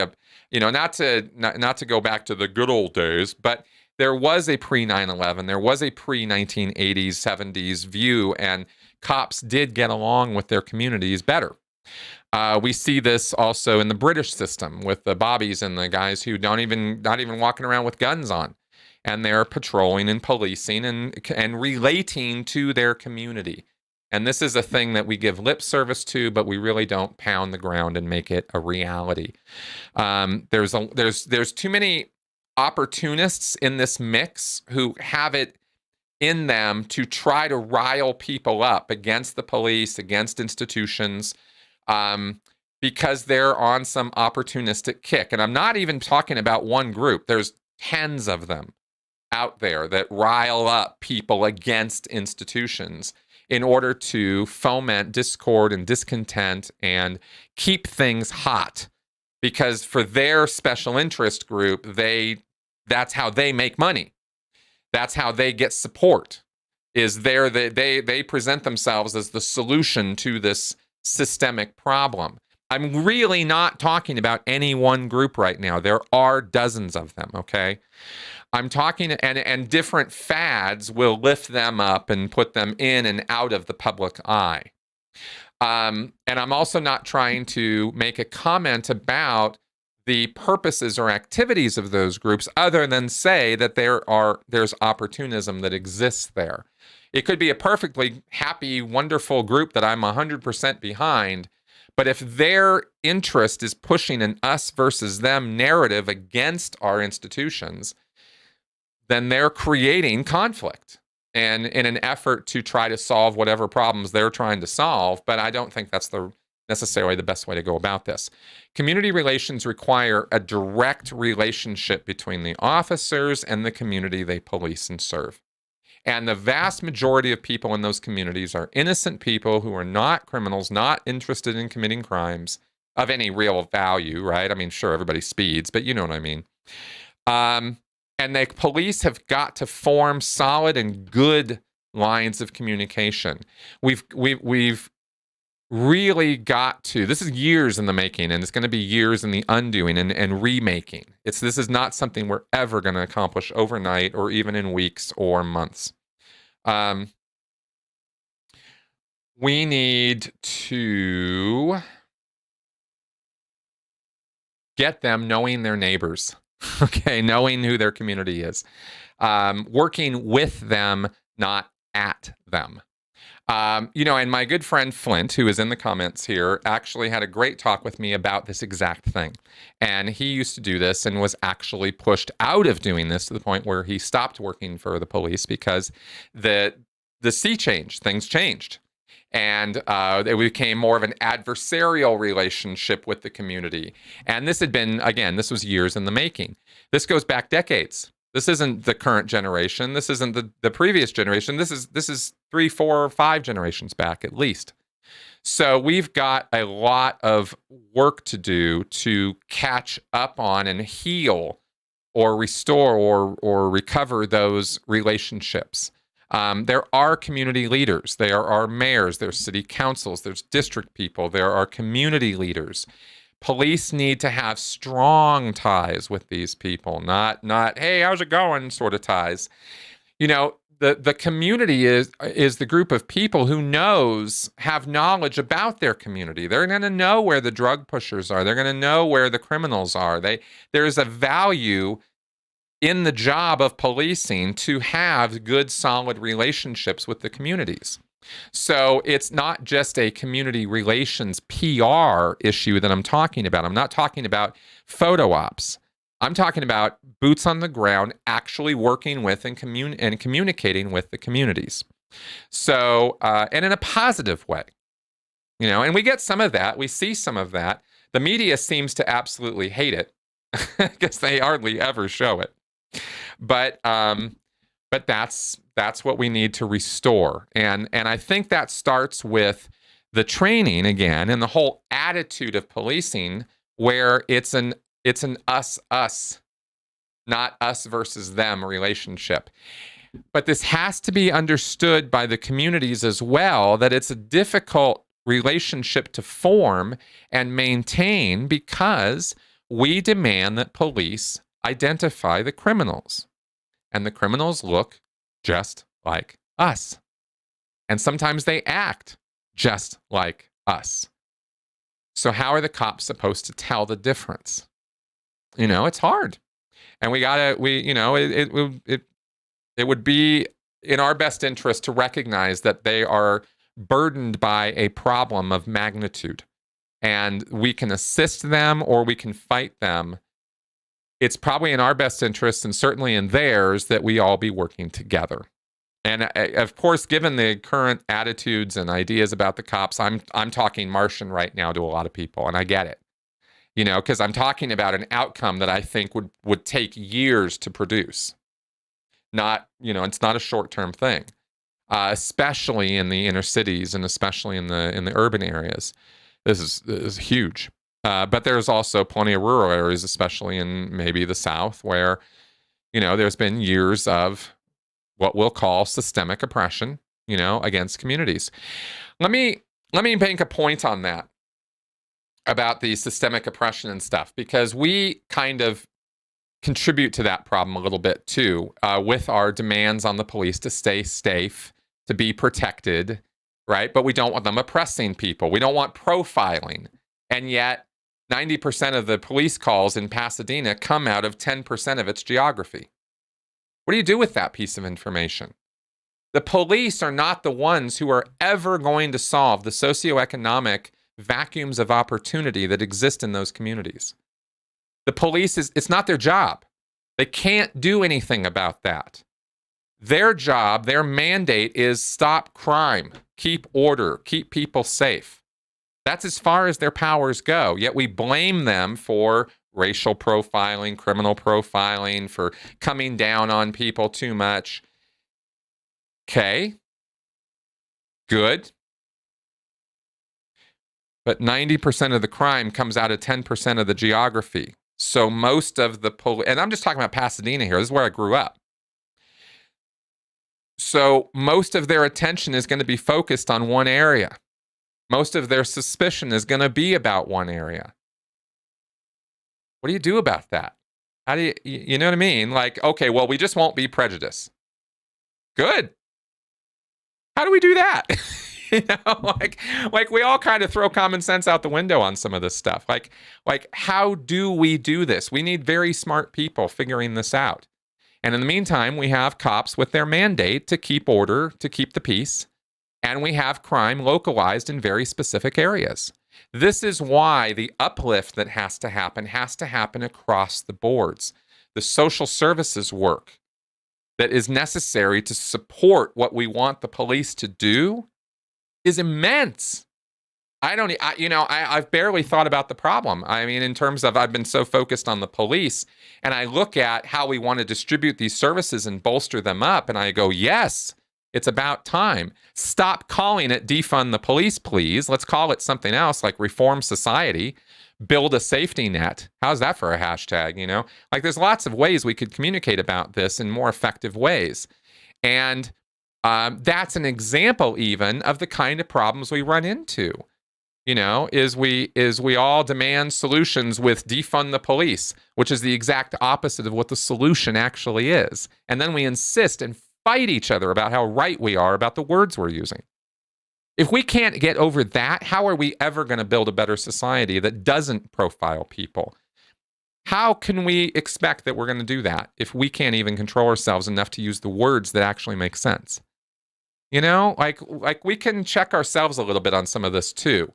[SPEAKER 1] not to go back to the good old days, but there was a pre-9/11, there was a pre-1980s, 70s view, and cops did get along with their communities better. We see this also in the British system with the bobbies and the guys who not even walking around with guns on, and they're patrolling and policing and relating to their community. And this is a thing that we give lip service to, but we really don't pound the ground and make it a reality. There's too many opportunists in this mix who have it in them to try to rile people up against the police, against institutions, because they're on some opportunistic kick. And I'm not even talking about one group. There's tens of them out there that rile up people against institutions in order to foment discord and discontent and keep things hot. Because for their special interest group, that's how they make money. That's how they get support. They present themselves as the solution to this systemic problem. I'm really not talking about any one group right now. There are dozens of them, okay? I'm talking, and different fads will lift them up and put them in and out of the public eye. And I'm also not trying to make a comment about the purposes or activities of those groups other than say that there's opportunism that exists there. It could be a perfectly happy, wonderful group that I'm 100% behind, but if their interest is pushing an us versus them narrative against our institutions, then they're creating conflict and in an effort to try to solve whatever problems they're trying to solve. But I don't think that's necessarily the best way to go about this. Community relations require a direct relationship between the officers and the community they police and serve. And the vast majority of people in those communities are innocent people who are not criminals, not interested in committing crimes of any real value, right? I mean, sure, everybody speeds, but you know what I mean. And the police have got to form solid and good lines of communication. We've really got to, this is years in the making, and it's going to be years in the undoing and remaking. This is not something we're ever going to accomplish overnight or even in weeks or months. We need to get them knowing their neighbors, okay, knowing who their community is, working with them, not at them. And my good friend Flint, who is in the comments here, actually had a great talk with me about this exact thing. And he used to do this and was actually pushed out of doing this to the point where he stopped working for the police because the sea changed, things changed. And it became more of an adversarial relationship with the community. And this had been, again, this was years in the making. This goes back decades. This isn't the current generation. This isn't the previous generation. This is 3, 4, 5 generations back at least. So we've got a lot of work to do to catch up on and heal or restore or recover those relationships. There are community leaders. There are mayors. There's city councils. There's district people. There are community leaders. Police need to have strong ties with these people, not hey, how's it going sort of ties. The community is the group of people who have knowledge about their community. They're going to know where the drug pushers are. They're going to know where the criminals are. There's a value in the job of policing to have good, solid relationships with the communities. So it's not just a community relations PR issue that I'm talking about. I'm not talking about photo ops. I'm talking about boots on the ground, actually working with and communicating with the communities. So, and in a positive way, and we get some of that. We see some of that. The media seems to absolutely hate it because they hardly ever show it. But that's what we need to restore. And I think that starts with the training again and the whole attitude of policing, where it's an us, not us versus them relationship. But this has to be understood by the communities as well, that it's a difficult relationship to form and maintain because we demand that police identify the criminals. And the criminals look just like us. And sometimes they act just like us. So how are the cops supposed to tell the difference? It's hard. And it would be in our best interest to recognize that they are burdened by a problem of magnitude. And we can assist them or we can fight them. It's probably in our best interest, and certainly in theirs, that we all be working together. And of course, given the current attitudes and ideas about the cops, I'm talking Martian right now to a lot of people, and I get it. Because I'm talking about an outcome that I think would take years to produce. It's not a short-term thing, especially in the inner cities and especially in the urban areas. This is huge. But there's also plenty of rural areas, especially in maybe the South, where, there's been years of what we'll call systemic oppression, against communities. Let me make a point on that about the systemic oppression and stuff, because we kind of contribute to that problem a little bit too, with our demands on the police to stay safe, to be protected, right? But we don't want them oppressing people. We don't want profiling. And yet 90% of the police calls in Pasadena come out of 10% of its geography. What do you do with that piece of information? The police are not the ones who are ever going to solve the socioeconomic vacuums of opportunity that exist in those communities. The police, it's not their job. They can't do anything about that. Their job, their mandate is stop crime, keep order, keep people safe. That's as far as their powers go. Yet we blame them for racial profiling, criminal profiling, for coming down on people too much. Okay. Good. But 90% of the crime comes out of 10% of the geography. So most of the and I'm just talking about Pasadena here. This is where I grew up. So most of their attention is going to be focused on one area. Most of their suspicion is going to be about one area. What do you do about that? How do you know what I mean? Like, okay, well, we just won't be prejudiced. Good. How do we do that? Like we all kind of throw common sense out the window on some of this stuff. Like how do we do this? We need very smart people figuring this out. And in the meantime, we have cops with their mandate to keep order, to keep the peace. And we have crime localized in very specific areas. This is why the uplift that has to happen across the boards. The social services work that is necessary to support what we want the police to do is immense. I've barely thought about the problem. I mean, in terms of I've been so focused on the police, and I look at how we want to distribute these services and bolster them up, and I go, yes, it's about time. Stop calling it defund the police, please. Let's call it something else, like reform society, build a safety net. How's that for a hashtag, Like there's lots of ways we could communicate about this in more effective ways. And that's an example even of the kind of problems we run into. Is we all demand solutions with defund the police, which is the exact opposite of what the solution actually is. And then we insist and fight each other about how right we are about the words we're using. If we can't get over that, how are we ever going to build a better society that doesn't profile people? How can we expect that we're going to do that if we can't even control ourselves enough to use the words that actually make sense? Like we can check ourselves a little bit on some of this too.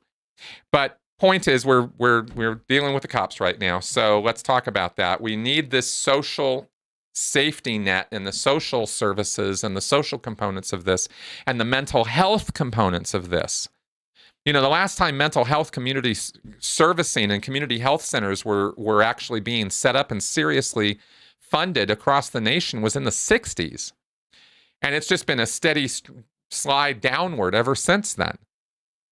[SPEAKER 1] But point is, we're dealing with the cops right now. So let's talk about that. We need this social safety net and the social services and the social components of this and the mental health components of this. The last time mental health community servicing and community health centers were actually being set up and seriously funded across the nation was in the 60s. And it's just been a steady slide downward ever since then.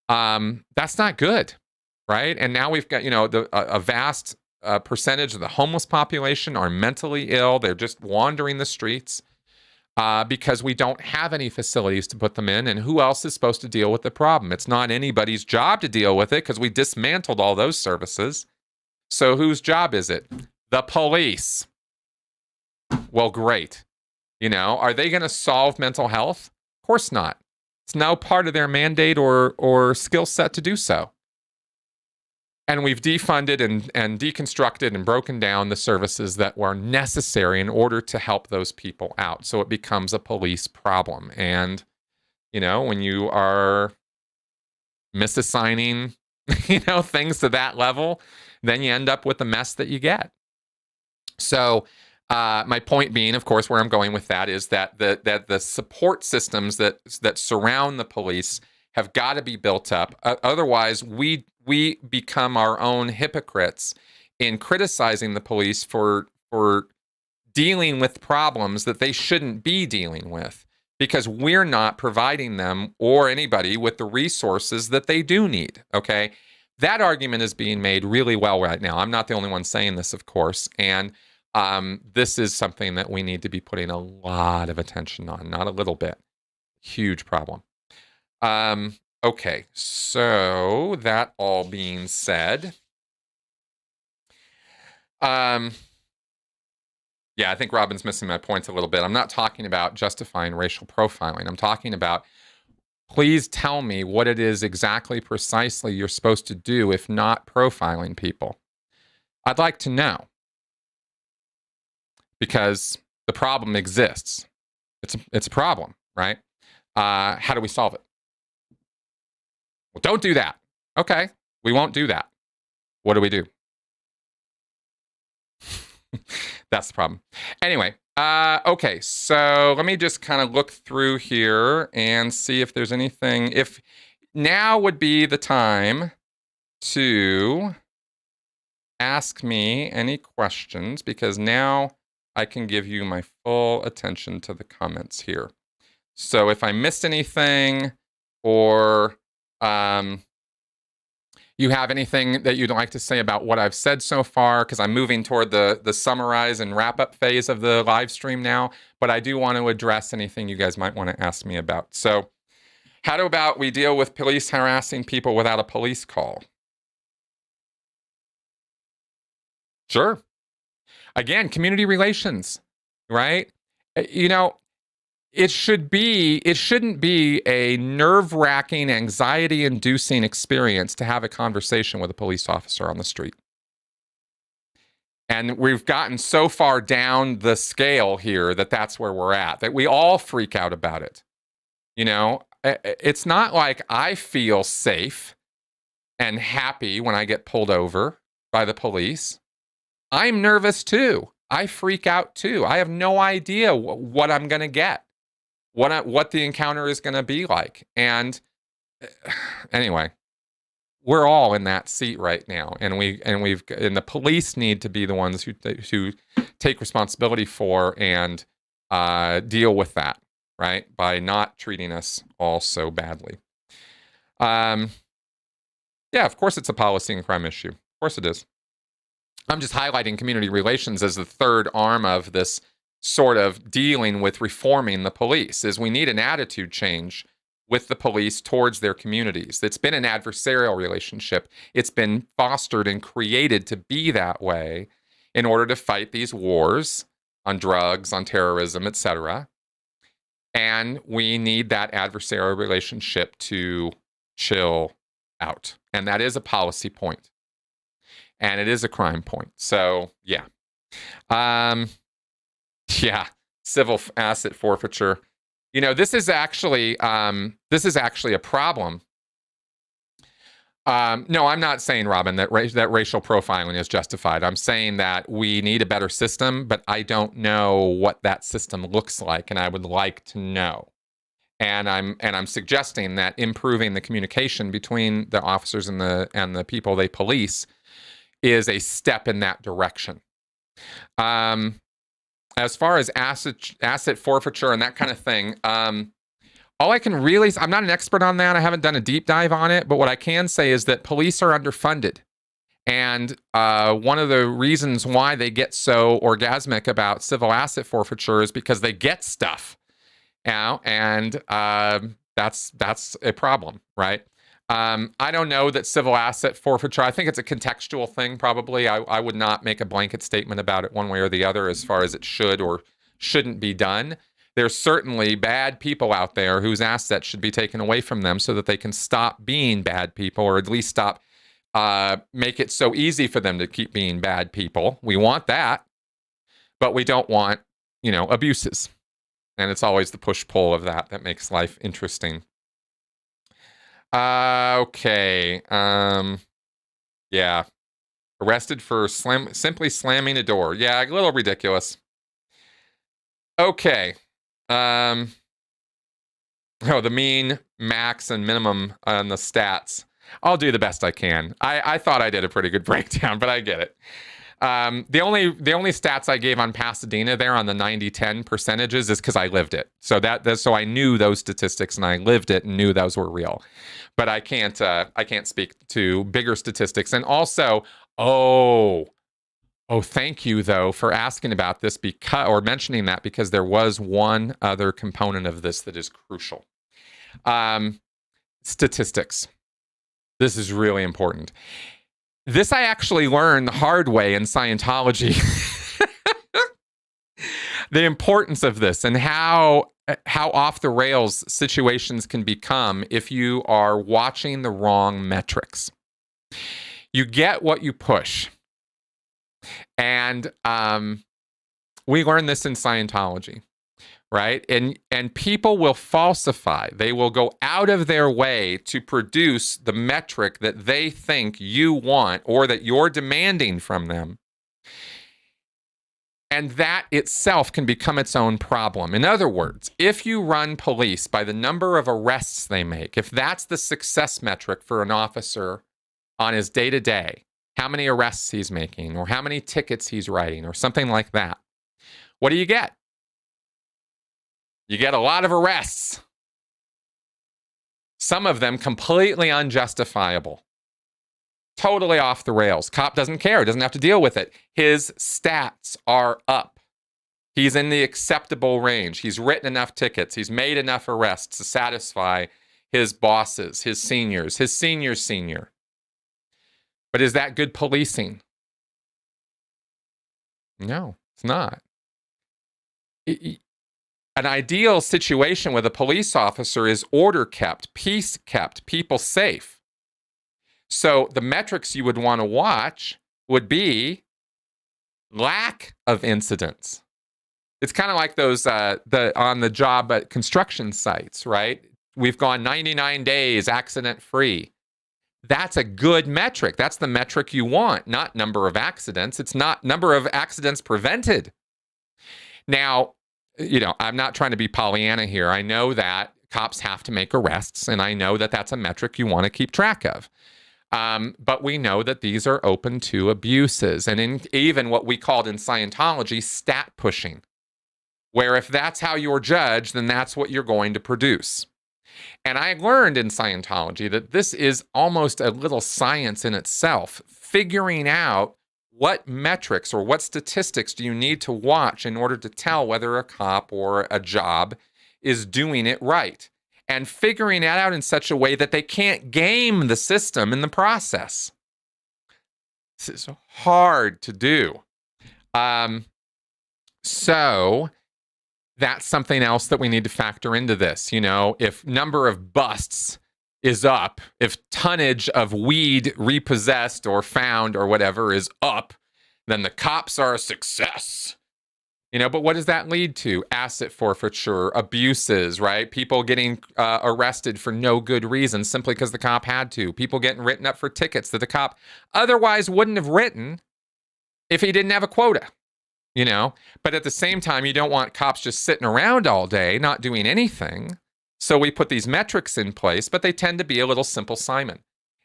[SPEAKER 1] That's not good, right? And now we've got, a vast percentage of the homeless population are mentally ill. They're just wandering the streets because we don't have any facilities to put them in. And who else is supposed to deal with the problem? It's not anybody's job to deal with it because we dismantled all those services. So whose job is it? The police. Well, great. Are they going to solve mental health? Of course not. It's no part of their mandate or skill set to do so. And we've defunded and deconstructed and broken down the services that were necessary in order to help those people out. So it becomes a police problem. And, when you are misassigning, things to that level, then you end up with the mess that you get. So my point being, of course, where I'm going with that is that the support systems that surround the police have got to be built up. Otherwise, we become our own hypocrites in criticizing the police for dealing with problems that they shouldn't be dealing with because we're not providing them or anybody with the resources that they do need, okay? That argument is being made really well right now. I'm not the only one saying this, of course, and this is something that we need to be putting a lot of attention on, not a little bit. Huge problem. Okay, so that all being said, yeah, I think Robin's missing my points a little bit. I'm not talking about justifying racial profiling. I'm talking about, please tell me what it is exactly precisely you're supposed to do if not profiling people. I'd like to know. Because the problem exists. It's a problem, right? How do we solve it? Well, don't do that. Okay, we won't do that. What do we do? That's the problem. Anyway, okay, so let me just kind of look through here and see if there's anything. If now would be the time to ask me any questions, because now I can give you my full attention to the comments here. So if I missed anything or you have anything that you'd like to say about what I've said so far, because I'm moving toward the summarize and wrap up phase of the live stream now, but I do want to address anything you guys might want to ask me about. So how about we deal with police harassing people without a police call? Sure. Again, community relations, right? It shouldn't be a nerve-wracking, anxiety-inducing experience to have a conversation with a police officer on the street. And we've gotten so far down the scale here that that's where we're at, that we all freak out about it. It's not like I feel safe and happy when I get pulled over by the police. I'm nervous too. I freak out too. I have no idea what I'm going to get, what the encounter is going to be like. And anyway, we're all in that seat right now, and the police need to be the ones who take responsibility for and deal with that, right? By not treating us all so badly. Yeah, of course it's a policy and crime issue. Of course it is. I'm just highlighting community relations as the third arm of this sort of dealing with reforming the police, is we need an attitude change with the police towards their communities. It's been an adversarial relationship. It's been fostered and created to be that way in order to fight these wars on drugs, on terrorism, etc. And we need that adversarial relationship to chill out. And that is a policy point. And it is a crime point. So, yeah. Yeah, civil asset forfeiture. This is actually a problem. No, I'm not saying, Robin, that racial profiling is justified. I'm saying that we need a better system, but I don't know what that system looks like, and I would like to know. I'm suggesting that improving the communication between the officers and the people they police is a step in that direction. As far as asset forfeiture and that kind of thing, all I can really, I'm not an expert on that. I haven't done a deep dive on it, but what I can say is that police are underfunded. And one of the reasons why they get so orgasmic about civil asset forfeiture is because they get stuff, and that's a problem, right? I don't know that civil asset forfeiture, I think it's a contextual thing, probably. I would not make a blanket statement about it one way or the other as far as it should or shouldn't be done. There's certainly bad people out there whose assets should be taken away from them so that they can stop being bad people, or at least stop make it so easy for them to keep being bad people. We want that, but we don't want, abuses. And it's always the push-pull of that makes life interesting. Okay. Yeah. Arrested for simply slamming a door. Yeah, a little ridiculous. Okay. The mean, max, and minimum on the stats. I'll do the best I can. I thought I did a pretty good breakdown, but I get it. The only stats I gave on Pasadena there on the 90-10 percentages is because I lived it. So so I knew those statistics and I lived it and knew those were real. But I can't speak to bigger statistics. And also, thank you though for asking about this or mentioning that, because there was one other component of this that is crucial. Statistics. This is really important. This I actually learned the hard way in Scientology. The importance of this and how off the rails situations can become if you are watching the wrong metrics. You get what you push. And we learned this in Scientology, right? And people will falsify. They will go out of their way to produce the metric that they think you want or that you're demanding from them. And that itself can become its own problem. In other words, if you run police by the number of arrests they make, if that's the success metric for an officer on his day-to-day, how many arrests he's making or how many tickets he's writing or something like that, what do you get? You get a lot of arrests. Some of them completely unjustifiable. Totally off the rails. Cop doesn't care. Doesn't have to deal with it. His stats are up. He's in the acceptable range. He's written enough tickets. He's made enough arrests to satisfy his bosses, his seniors, his senior's senior. But is that good policing? No, it's not. An ideal situation with a police officer is order kept, peace kept, people safe. So the metrics you would want to watch would be lack of incidents. It's kind of like those on the job at construction sites, right? We've gone 99 days accident-free. That's a good metric. That's the metric you want, not number of accidents. It's not number of accidents prevented. Now, I'm not trying to be Pollyanna here. I know that cops have to make arrests, and I know that that's a metric you want to keep track of. But we know that these are open to abuses, and even what we called in Scientology stat pushing, where if that's how you're judged, then that's what you're going to produce. And I learned in Scientology that this is almost a little science in itself, figuring out what metrics or what statistics do you need to watch in order to tell whether a cop or a job is doing it right, and figuring that out in such a way that they can't game the system in the process. This is hard to do. So that's something else that we need to factor into this. If number of busts is up, if tonnage of weed repossessed or found or whatever is up, then the cops are a success. But what does that lead to? Asset forfeiture, abuses, right? People getting arrested for no good reason simply because the cop had to. People getting written up for tickets that the cop otherwise wouldn't have written if he didn't have a quota. But at the same time, you don't want cops just sitting around all day, not doing anything. So we put these metrics in place, but they tend to be a little simple Simon.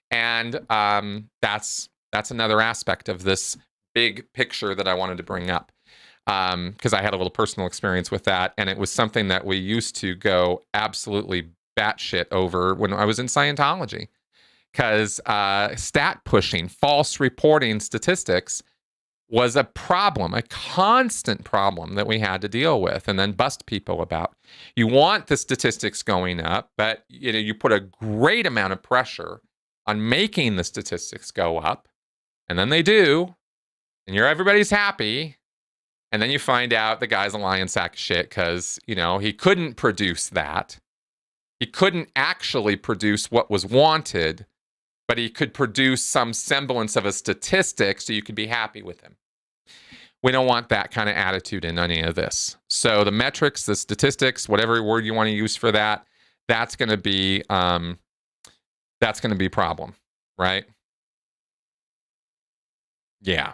[SPEAKER 1] And that's another aspect of this big picture that I wanted to bring up, because I had a little personal experience with that, and it was something that we used to go absolutely batshit over when I was in Scientology, because stat pushing, false reporting statistics was a problem, a constant problem that we had to deal with and then bust people about. You want the statistics going up, but you put a great amount of pressure on making the statistics go up, and then they do, and everybody's happy, and then you find out the guy's a lying sack of shit because, he couldn't produce that. He couldn't actually produce what was wanted, but he could produce some semblance of a statistic so you could be happy with him. We don't want that kind of attitude in any of this. So the metrics, the statistics, whatever word you want to use for that, that's going to be a problem, right? Yeah.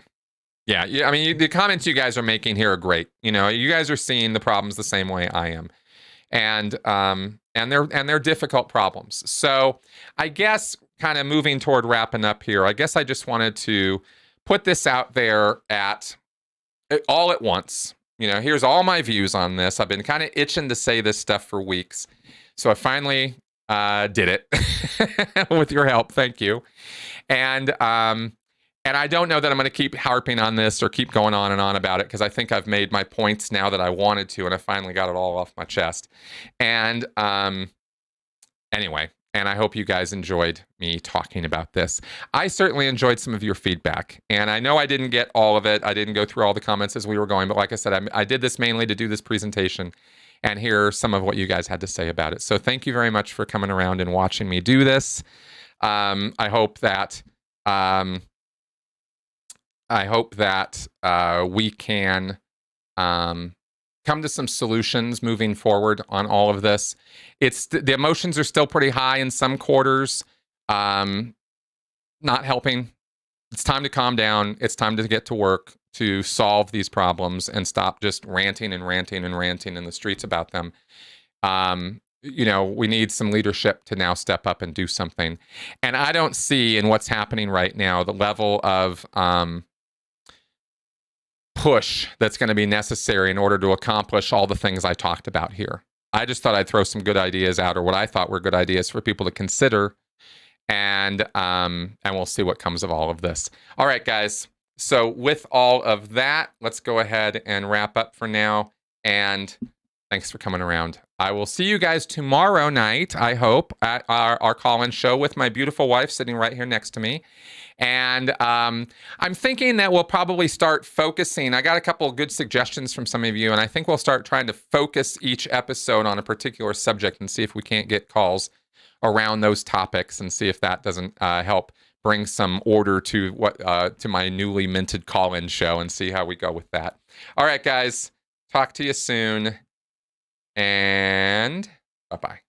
[SPEAKER 1] I mean, the comments you guys are making here are great. You guys are seeing the problems the same way I am, and they're difficult problems. So I guess kind of moving toward wrapping up here, I guess I just wanted to put this out there all at once. Here's all my views on this. I've been kind of itching to say this stuff for weeks, so I finally did it with your help. Thank you. And I don't know that I'm going to keep harping on this or keep going on and on about it, because I think I've made my points now that I wanted to, and I finally got it all off my chest. And anyway, and I hope you guys enjoyed me talking about this. I certainly enjoyed some of your feedback, and I know I didn't get all of it. I didn't go through all the comments as we were going, but like I said, I did this mainly to do this presentation and hear some of what you guys had to say about it. So thank you very much for coming around and watching me do this. I hope that we can come to some solutions moving forward on all of this. The emotions are still pretty high in some quarters, not helping. It's time to calm down. It's time to get to work to solve these problems and stop just ranting in the streets about them. We need some leadership to now step up and do something. And I don't see in what's happening right now the level of push that's going to be necessary in order to accomplish all the things I talked about here. I just thought I'd throw some good ideas out, or what I thought were good ideas for people to consider, and we'll see what comes of all of this. All right, guys. So with all of that, let's go ahead and wrap up for now. And thanks for coming around. I will see you guys tomorrow night, I hope, at our call-in show with my beautiful wife sitting right here next to me. And I'm thinking that we'll probably start focusing. I got a couple of good suggestions from some of you, and I think we'll start trying to focus each episode on a particular subject and see if we can't get calls around those topics, and see if that doesn't help bring some order to to my newly minted call-in show, and see how we go with that. All right, guys. Talk to you soon. And bye-bye.